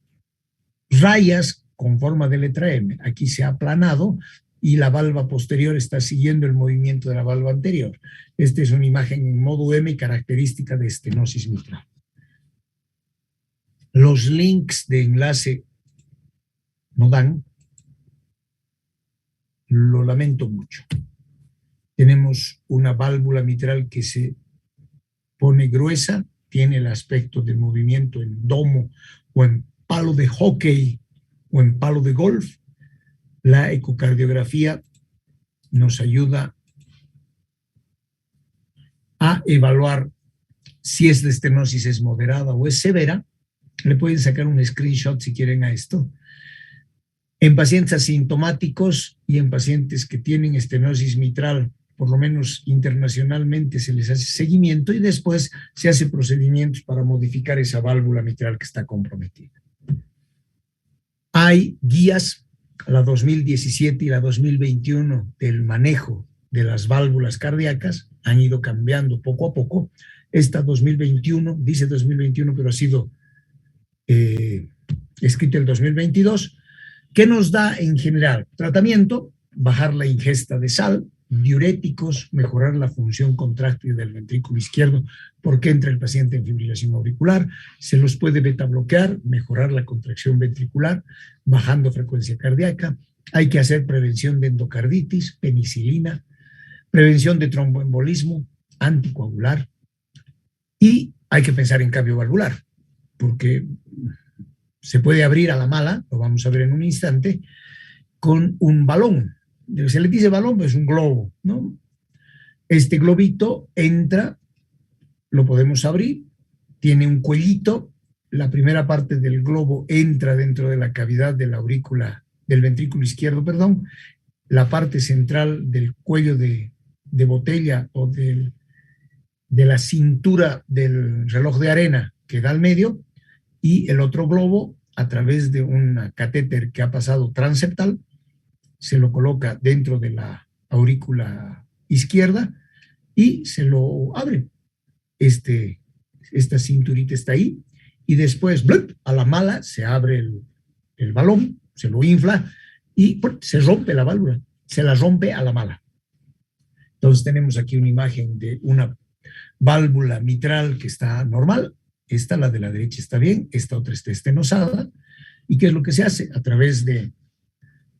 rayas con forma de letra M. Aquí se ha aplanado y la valva posterior está siguiendo el movimiento de la valva anterior. Esta es una imagen en modo M característica de estenosis mitral. Los links de enlace no dan. Lo lamento mucho. Tenemos una válvula mitral que se pone gruesa, tiene el aspecto de movimiento en domo o en palo de hockey o en palo de golf. La ecocardiografía nos ayuda a evaluar si esta estenosis es moderada o es severa. Le pueden sacar un screenshot si quieren a esto. En pacientes asintomáticos y en pacientes que tienen estenosis mitral, por lo menos internacionalmente se les hace seguimiento y después se hace procedimientos para modificar esa válvula mitral que está comprometida. Hay guías, la 2017 y la 2021, del manejo de las válvulas cardíacas, han ido cambiando poco a poco. Esta 2021, dice 2021, pero ha sido escrita el 2022, ¿qué nos da en general? Tratamiento, bajar la ingesta de sal, diuréticos, mejorar la función contráctil del ventrículo izquierdo porque entra el paciente en fibrilación auricular, se los puede beta bloquear, mejorar la contracción ventricular, bajando frecuencia cardíaca, hay que hacer prevención de endocarditis, penicilina, prevención de tromboembolismo, anticoagular, y hay que pensar en cambio valvular, porque se puede abrir a la mala, lo vamos a ver en un instante, con un balón. Se le dice balón, pues es un globo, ¿no? Este globito entra, lo podemos abrir, tiene un cuellito, la primera parte del globo entra dentro de la cavidad de la aurícula, del ventrículo izquierdo, perdón, la parte central del cuello de botella o de la cintura del reloj de arena que da al medio, y el otro globo, a través de un catéter que ha pasado transeptal, se lo coloca dentro de la aurícula izquierda y se lo abre. Esta cinturita está ahí y después, ¡blup!, a la mala se abre el balón, se lo infla y ¡pum!, se rompe la válvula, se la rompe a la mala. Entonces tenemos aquí una imagen de una válvula mitral que está normal. Esta, la de la derecha, está bien, esta otra está estenosada. ¿Y qué es lo que se hace? A través de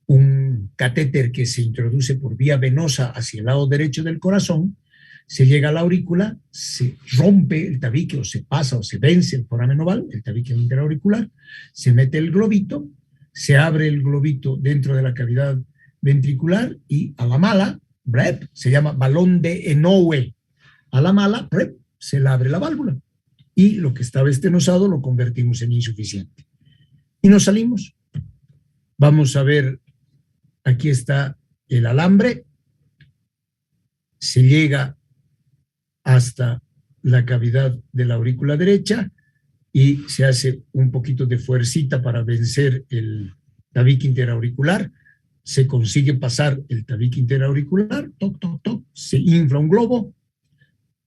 un catéter que se introduce por vía venosa hacia el lado derecho del corazón, Se llega a la aurícula, se rompe el tabique o se pasa o se vence el foramen oval, el tabique interauricular, se mete el globito, se abre el globito dentro de la cavidad ventricular y a la mala, brep, se llama balón de Enoue, a la mala, brep, se le abre la válvula y lo que estaba estenosado lo convertimos en insuficiente. Y nos salimos. Vamos a ver, aquí está el alambre, se llega hasta la cavidad de la aurícula derecha y se hace un poquito de fuercita para vencer el tabique interauricular, se consigue pasar el tabique interauricular, toc, toc, toc, se infla un globo,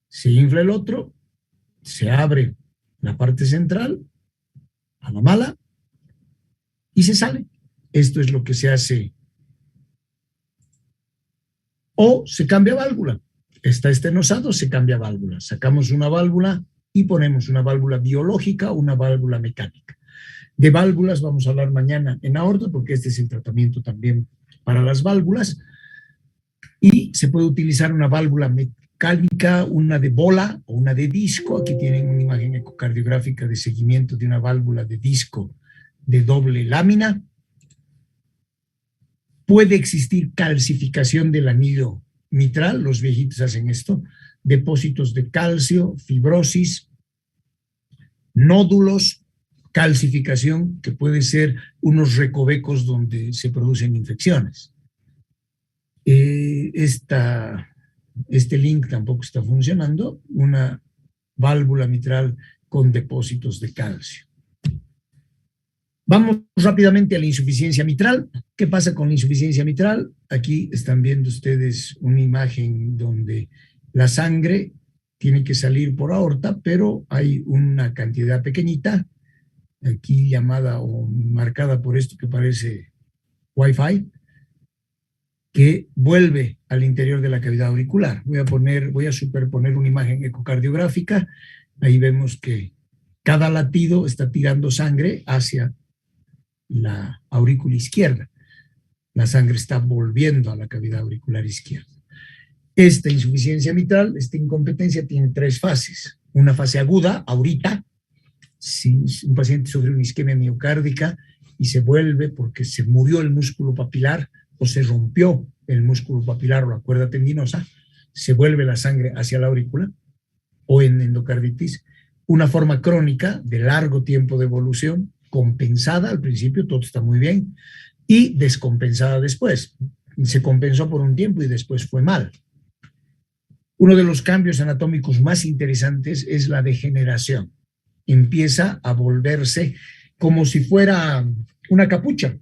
se infla el otro, se abre la parte central, a la mala, y se sale. Esto es lo que se hace. O se cambia válvula. Está estenosado, se cambia válvula. Sacamos una válvula y ponemos una válvula biológica o una válvula mecánica. De válvulas vamos a hablar mañana en aorta, porque este es el tratamiento también para las válvulas. Y se puede utilizar una válvula mecánica, una de bola o una de disco. Aquí tienen una imagen ecocardiográfica de seguimiento de una válvula de disco de doble lámina. Puede existir calcificación del anillo mitral, los viejitos hacen esto, depósitos de calcio, fibrosis, nódulos, calcificación, que puede ser unos recovecos donde se producen infecciones. Este link tampoco está funcionando, una válvula mitral con depósitos de calcio. Vamos rápidamente a la insuficiencia mitral. ¿Qué pasa con la insuficiencia mitral? Aquí están viendo ustedes una imagen donde la sangre tiene que salir por aorta, pero hay una cantidad pequeñita, aquí llamada o marcada por esto que parece Wi-Fi, que vuelve al interior de la cavidad auricular. Voy a superponer una imagen ecocardiográfica. Ahí vemos que cada latido está tirando sangre hacia la aurícula izquierda. La sangre está volviendo a la cavidad auricular izquierda. Esta insuficiencia mitral, esta incompetencia tiene tres fases. Una fase aguda, ahorita, si un paciente sufre una isquemia miocárdica y se vuelve porque se murió el músculo papilar o se rompió el músculo papilar o la cuerda tendinosa, se vuelve la sangre hacia la aurícula o en endocarditis. Una forma crónica de largo tiempo de evolución, compensada al principio, todo está muy bien, y descompensada después. Se compensó por un tiempo y después fue mal. Uno de los cambios anatómicos más interesantes es la degeneración. Empieza a volverse como si fuera una capucha,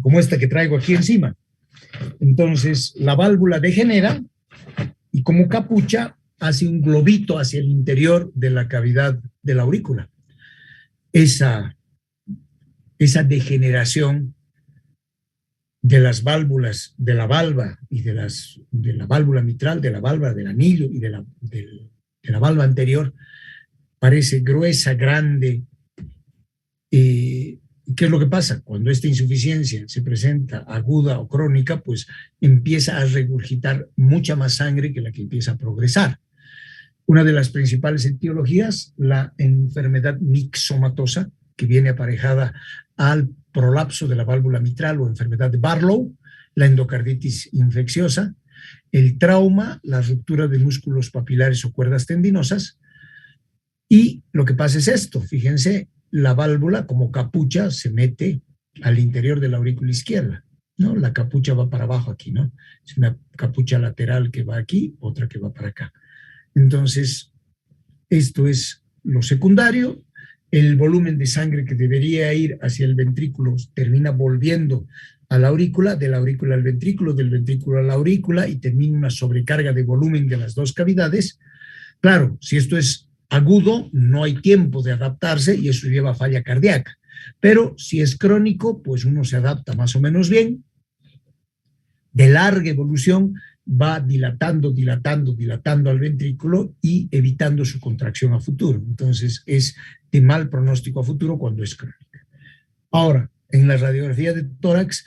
como esta que traigo aquí encima. Entonces, la válvula degenera y como capucha hace un globito hacia el interior de la cavidad de la aurícula. Esa degeneración de las válvulas, de la valva y de la válvula mitral, de la valva del anillo y de la valva anterior, parece gruesa, grande. ¿Qué es lo que pasa? Cuando esta insuficiencia se presenta aguda o crónica, pues empieza a regurgitar mucha más sangre que la que empieza a progresar. Una de las principales etiologías, la enfermedad mixomatosa, que viene aparejada al prolapso de la válvula mitral o enfermedad de Barlow, la endocarditis infecciosa, el trauma, la ruptura de músculos papilares o cuerdas tendinosas. Y lo que pasa es esto, fíjense, la válvula como capucha se mete al interior de la aurícula izquierda, ¿no? La capucha va para abajo aquí, ¿no? Es una capucha lateral que va aquí, otra que va para acá. Entonces, esto es lo secundario. El volumen de sangre que debería ir hacia el ventrículo termina volviendo a la aurícula, de la aurícula al ventrículo, del ventrículo a la aurícula, y termina una sobrecarga de volumen de las dos cavidades. Claro, si esto es agudo, no hay tiempo de adaptarse y eso lleva a falla cardíaca. Pero si es crónico, pues uno se adapta más o menos bien. De larga evolución, va dilatando al ventrículo y evitando su contracción a futuro. Entonces, es de mal pronóstico a futuro cuando es crónica. Ahora, en la radiografía de tórax,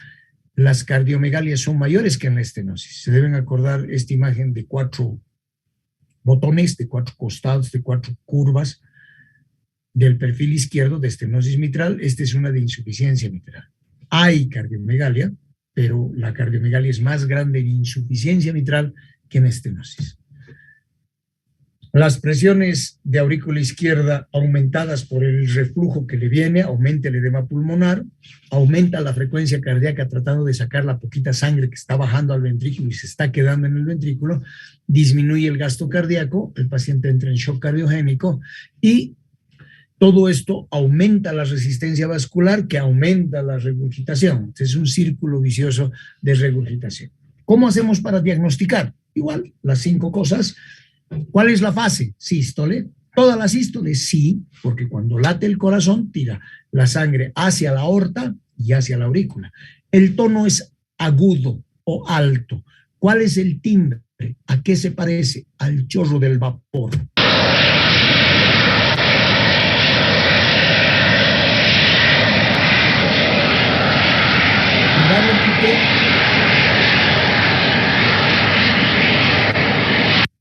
las cardiomegalias son mayores que en la estenosis. Se deben acordar esta imagen de 4 botones, de 4 costados, de 4 curvas del perfil izquierdo de estenosis mitral. Esta es una de insuficiencia mitral. Hay cardiomegalia, pero la cardiomegalia es más grande en insuficiencia mitral que en estenosis. Las presiones de aurícula izquierda aumentadas por el reflujo que le viene, aumenta el edema pulmonar, aumenta la frecuencia cardíaca tratando de sacar la poquita sangre que está bajando al ventrículo y se está quedando en el ventrículo, disminuye el gasto cardíaco, el paciente entra en shock cardiogénico y todo esto aumenta la resistencia vascular que aumenta la regurgitación. Es un círculo vicioso de regurgitación. ¿Cómo hacemos para diagnosticar? Igual, las 5 cosas. ¿Cuál es la fase? Sístole. ¿Todas las sístoles? Sí, porque cuando late el corazón tira la sangre hacia la aorta y hacia la aurícula. El tono es agudo o alto. ¿Cuál es el timbre? ¿A qué se parece? Al chorro del vapor.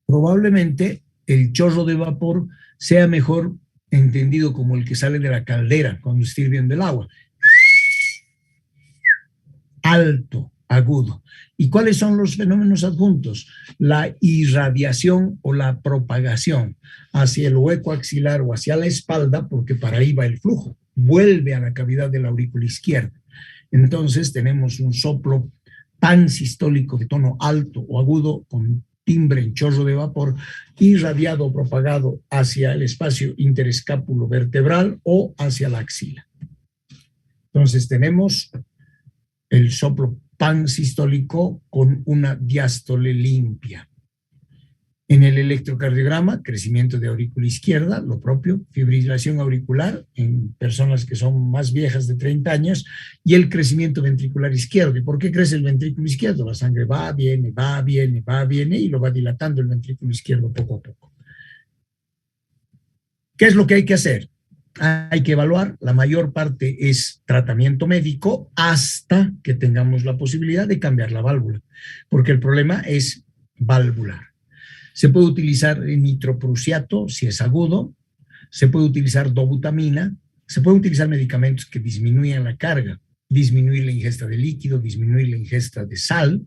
Probablemente el chorro de vapor sea mejor entendido como el que sale de la caldera cuando está hirviendo el agua. Alto, agudo. ¿Y cuáles son los fenómenos adjuntos? La irradiación o la propagación hacia el hueco axilar o hacia la espalda, porque para ahí va el flujo. Vuelve a la cavidad de la aurícula izquierda. Entonces tenemos un soplo pansistólico de tono alto o agudo con timbre en chorro de vapor irradiado o propagado hacia el espacio interescápulo vertebral o hacia la axila. Entonces tenemos el soplo pansistólico con una diástole limpia. En el electrocardiograma, crecimiento de aurícula izquierda, lo propio, fibrilación auricular en personas que son más viejas de 30 años y el crecimiento ventricular izquierdo. ¿Y por qué crece el ventrículo izquierdo? La sangre va, viene, va, viene, va, viene y lo va dilatando el ventrículo izquierdo poco a poco. ¿Qué es lo que hay que hacer? Hay que evaluar, la mayor parte es tratamiento médico hasta que tengamos la posibilidad de cambiar la válvula, porque el problema es valvular. Se puede utilizar nitroprusiato si es agudo, se puede utilizar dobutamina, se pueden utilizar medicamentos que disminuyan la carga, disminuir la ingesta de líquido, disminuir la ingesta de sal,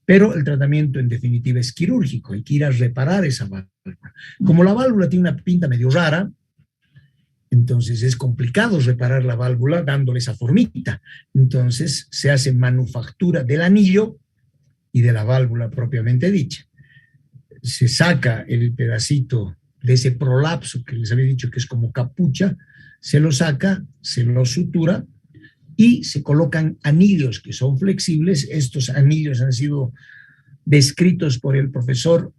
pero el tratamiento en definitiva es quirúrgico, hay que ir a reparar esa válvula. Como la válvula tiene una pinta medio rara, entonces es complicado reparar la válvula dándole esa formita. Entonces se hace manufactura del anillo y de la válvula propiamente dicha. Se saca el pedacito de ese prolapso que les había dicho que es como capucha, se lo saca, se lo sutura y se colocan anillos que son flexibles. Estos anillos han sido descritos por el profesor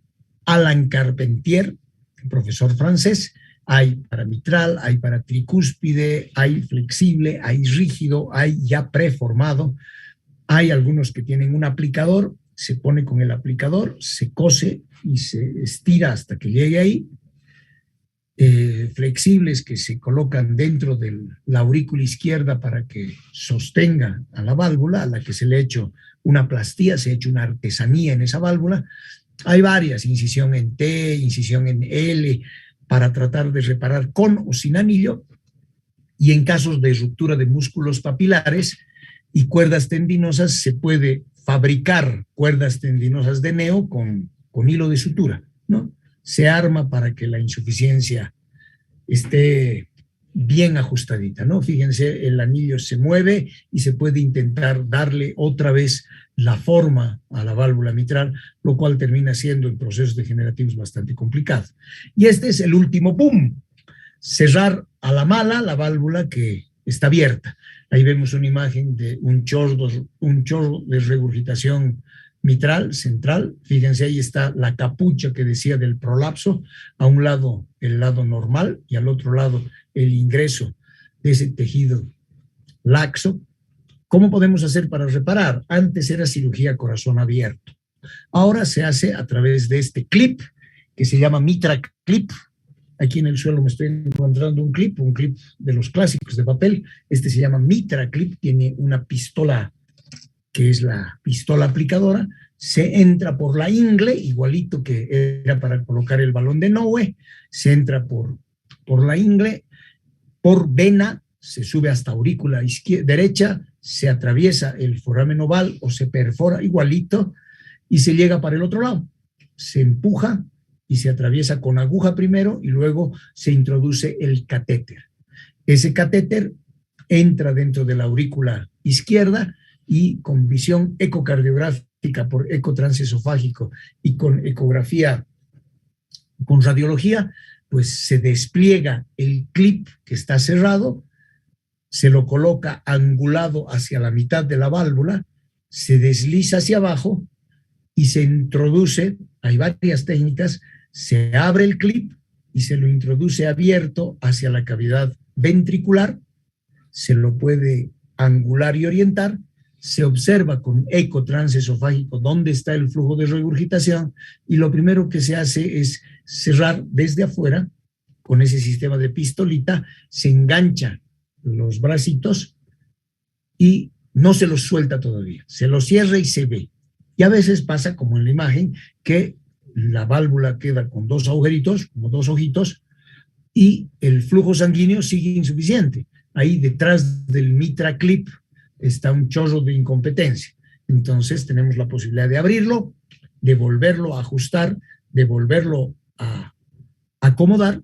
Alain Carpentier, un profesor francés. Hay para mitral, hay para tricúspide, hay flexible, hay rígido, hay ya preformado. Hay algunos que tienen un aplicador, se pone con el aplicador, se cose y se estira hasta que llegue ahí. Flexibles que se colocan dentro de la aurícula izquierda para que sostenga a la válvula, a la que se le ha hecho una plastía, se ha hecho una artesanía en esa válvula. Hay varias, incisión en T, incisión en L, para tratar de reparar con o sin anillo, y en casos de ruptura de músculos papilares y cuerdas tendinosas se puede fabricar cuerdas tendinosas de neo con hilo de sutura, ¿no? Se arma para que la insuficiencia esté bien ajustadita, ¿no? Fíjense, el anillo se mueve y se puede intentar darle otra vez la forma a la válvula mitral, lo cual termina siendo en procesos degenerativos bastante complicado. Y este es el último ¡pum! Cerrar a la mala la válvula que está abierta. Ahí vemos una imagen de un chorro de regurgitación mitral, central. Fíjense, ahí está la capucha que decía del prolapso, a un lado el lado normal y al otro lado el ingreso de ese tejido laxo. ¿Cómo podemos hacer para reparar? Antes era cirugía corazón abierto. Ahora se hace a través de este clip que se llama Mitra Clip. Aquí en el suelo me estoy encontrando un clip de los clásicos de papel. Este se llama Mitra Clip, tiene una pistola que es la pistola aplicadora, se entra por la ingle, igualito que era para colocar el balón de Noe, se entra por la ingle, por vena, se sube hasta aurícula derecha, se atraviesa el foramen oval o se perfora igualito y se llega para el otro lado. Se empuja y se atraviesa con aguja primero y luego se introduce el catéter. Ese catéter entra dentro de la aurícula izquierda y con visión ecocardiográfica por eco transesofágico y con ecografía, con radiología, pues se despliega el clip que está cerrado, se lo coloca angulado hacia la mitad de la válvula, se desliza hacia abajo y se introduce, hay varias técnicas, se abre el clip y se lo introduce abierto hacia la cavidad ventricular, se lo puede angular y orientar, se observa con eco transesofágico dónde está el flujo de regurgitación y lo primero que se hace es cerrar desde afuera con ese sistema de pistolita, se engancha los bracitos y no se los suelta todavía, se los cierra y se ve. Y a veces pasa, como en la imagen, que la válvula queda con dos agujeritos, como dos ojitos, y el flujo sanguíneo sigue insuficiente. Ahí detrás del mitra clip está un chorro de incompetencia. Entonces tenemos la posibilidad de abrirlo, de volverlo a ajustar, de volverlo a acomodar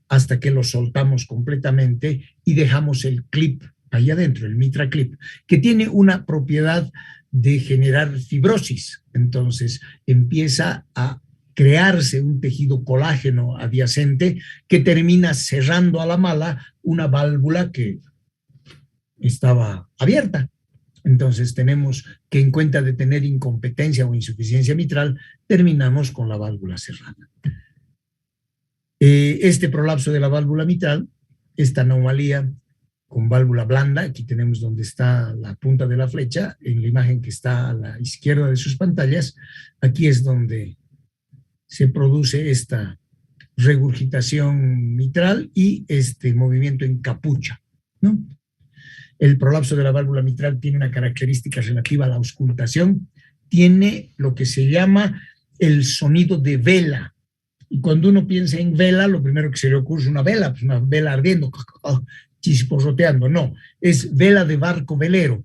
hasta que lo soltamos completamente y dejamos el clip ahí adentro, el mitra clip, que tiene una propiedad de generar fibrosis. Entonces empieza a crearse un tejido colágeno adyacente que termina cerrando a la mala una válvula que estaba abierta. Entonces tenemos que, en cuenta de tener incompetencia o insuficiencia mitral, terminamos con la válvula cerrada. Este prolapso de la válvula mitral, esta anomalía con válvula blanda, aquí tenemos donde está la punta de la flecha, en la imagen que está a la izquierda de sus pantallas, aquí es donde se produce esta regurgitación mitral y este movimiento en capucha, ¿no? El prolapso de la válvula mitral tiene una característica relativa a la auscultación, tiene lo que se llama el sonido de vela. Y cuando uno piensa en vela, lo primero que se le ocurre es una vela, pues una vela ardiendo, chisporroteando. No, es vela de barco velero.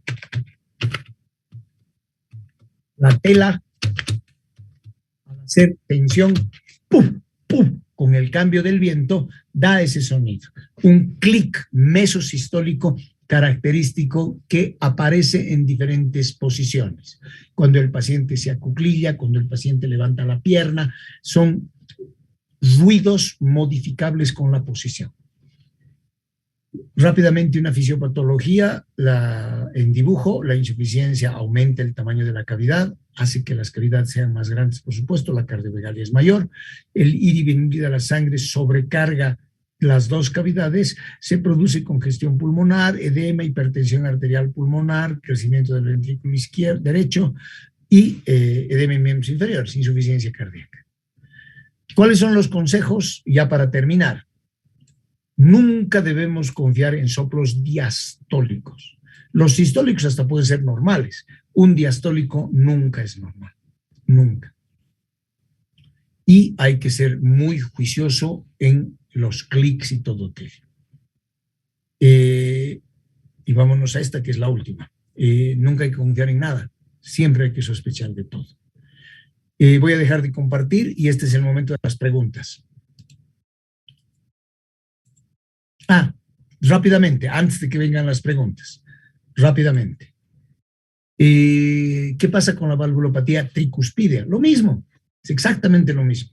La tela, al hacer tensión, ¡pum!, ¡pum!, con el cambio del viento, da ese sonido. Un clic mesosistólico característico que aparece en diferentes posiciones. Cuando el paciente se acuclilla, cuando el paciente levanta la pierna, son ruidos modificables con la posición. Rápidamente, una fisiopatología, en dibujo, la insuficiencia aumenta el tamaño de la cavidad, hace que las cavidades sean más grandes, por supuesto, la cardiomegalia es mayor, el ir y venir de la sangre sobrecarga las dos cavidades, se produce congestión pulmonar, edema, hipertensión arterial pulmonar, crecimiento del ventrículo derecho y edema en miembros inferiores, insuficiencia cardíaca. ¿Cuáles son los consejos? Ya para terminar, nunca debemos confiar en soplos diastólicos. Los sistólicos hasta pueden ser normales, un diastólico nunca es normal, nunca. Y hay que ser muy juicioso en los clics y todo aquello. Y vámonos a esta, que es la última. Nunca hay que confiar en nada, siempre hay que sospechar de todo. Voy a dejar de compartir y este es el momento de las preguntas. Rápidamente, antes de que vengan las preguntas, rápidamente. ¿Qué pasa con la valvulopatía tricuspidea? Lo mismo, es exactamente lo mismo.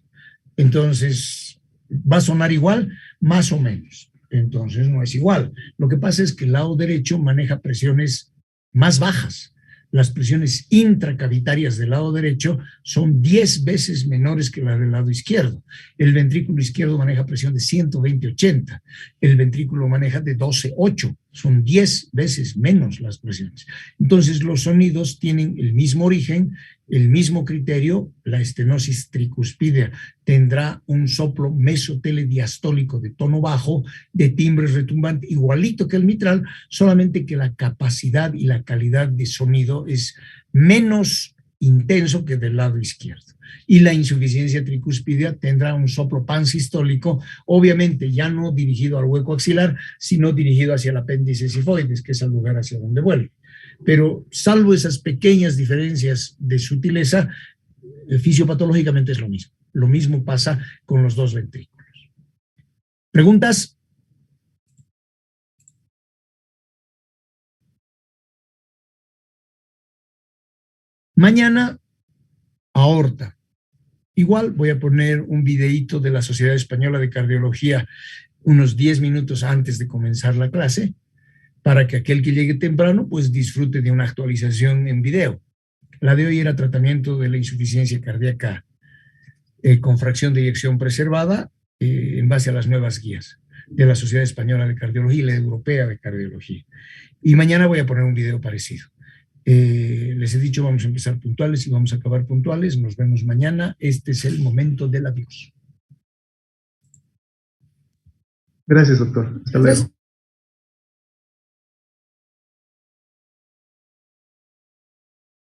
Entonces, ¿va a sonar igual? Más o menos. Entonces, no es igual. Lo que pasa es que el lado derecho maneja presiones más bajas. Las presiones intracavitarias del lado derecho son 10 veces menores que las del lado izquierdo. El ventrículo izquierdo maneja presión de 120/80, el ventrículo maneja de 12/8, son 10 veces menos las presiones. Entonces los sonidos tienen el mismo origen, el mismo criterio. La estenosis tricuspidea tendrá un soplo mesotelediastólico de tono bajo, de timbre retumbante, igualito que el mitral, solamente que la capacidad y la calidad de sonido es menos intenso que del lado izquierdo. Y la insuficiencia tricúspide tendrá un soplo pansistólico, obviamente ya no dirigido al hueco axilar, sino dirigido hacia el apéndice sifoides, que es el lugar hacia donde vuelve. Pero salvo esas pequeñas diferencias de sutileza, fisiopatológicamente es lo mismo. Lo mismo pasa con los dos ventrículos. ¿Preguntas? Mañana, aorta. Igual voy a poner un videíto de la Sociedad Española de Cardiología unos 10 minutos antes de comenzar la clase, para que aquel que llegue temprano pues disfrute de una actualización en video. La de hoy era tratamiento de la insuficiencia cardíaca con fracción de eyección preservada en base a las nuevas guías de la Sociedad Española de Cardiología y la Europea de Cardiología. Y mañana voy a poner un video parecido. Les he dicho, vamos a empezar puntuales y vamos a acabar puntuales. Nos vemos mañana. Este es el momento del adiós. Gracias, doctor. Hasta luego.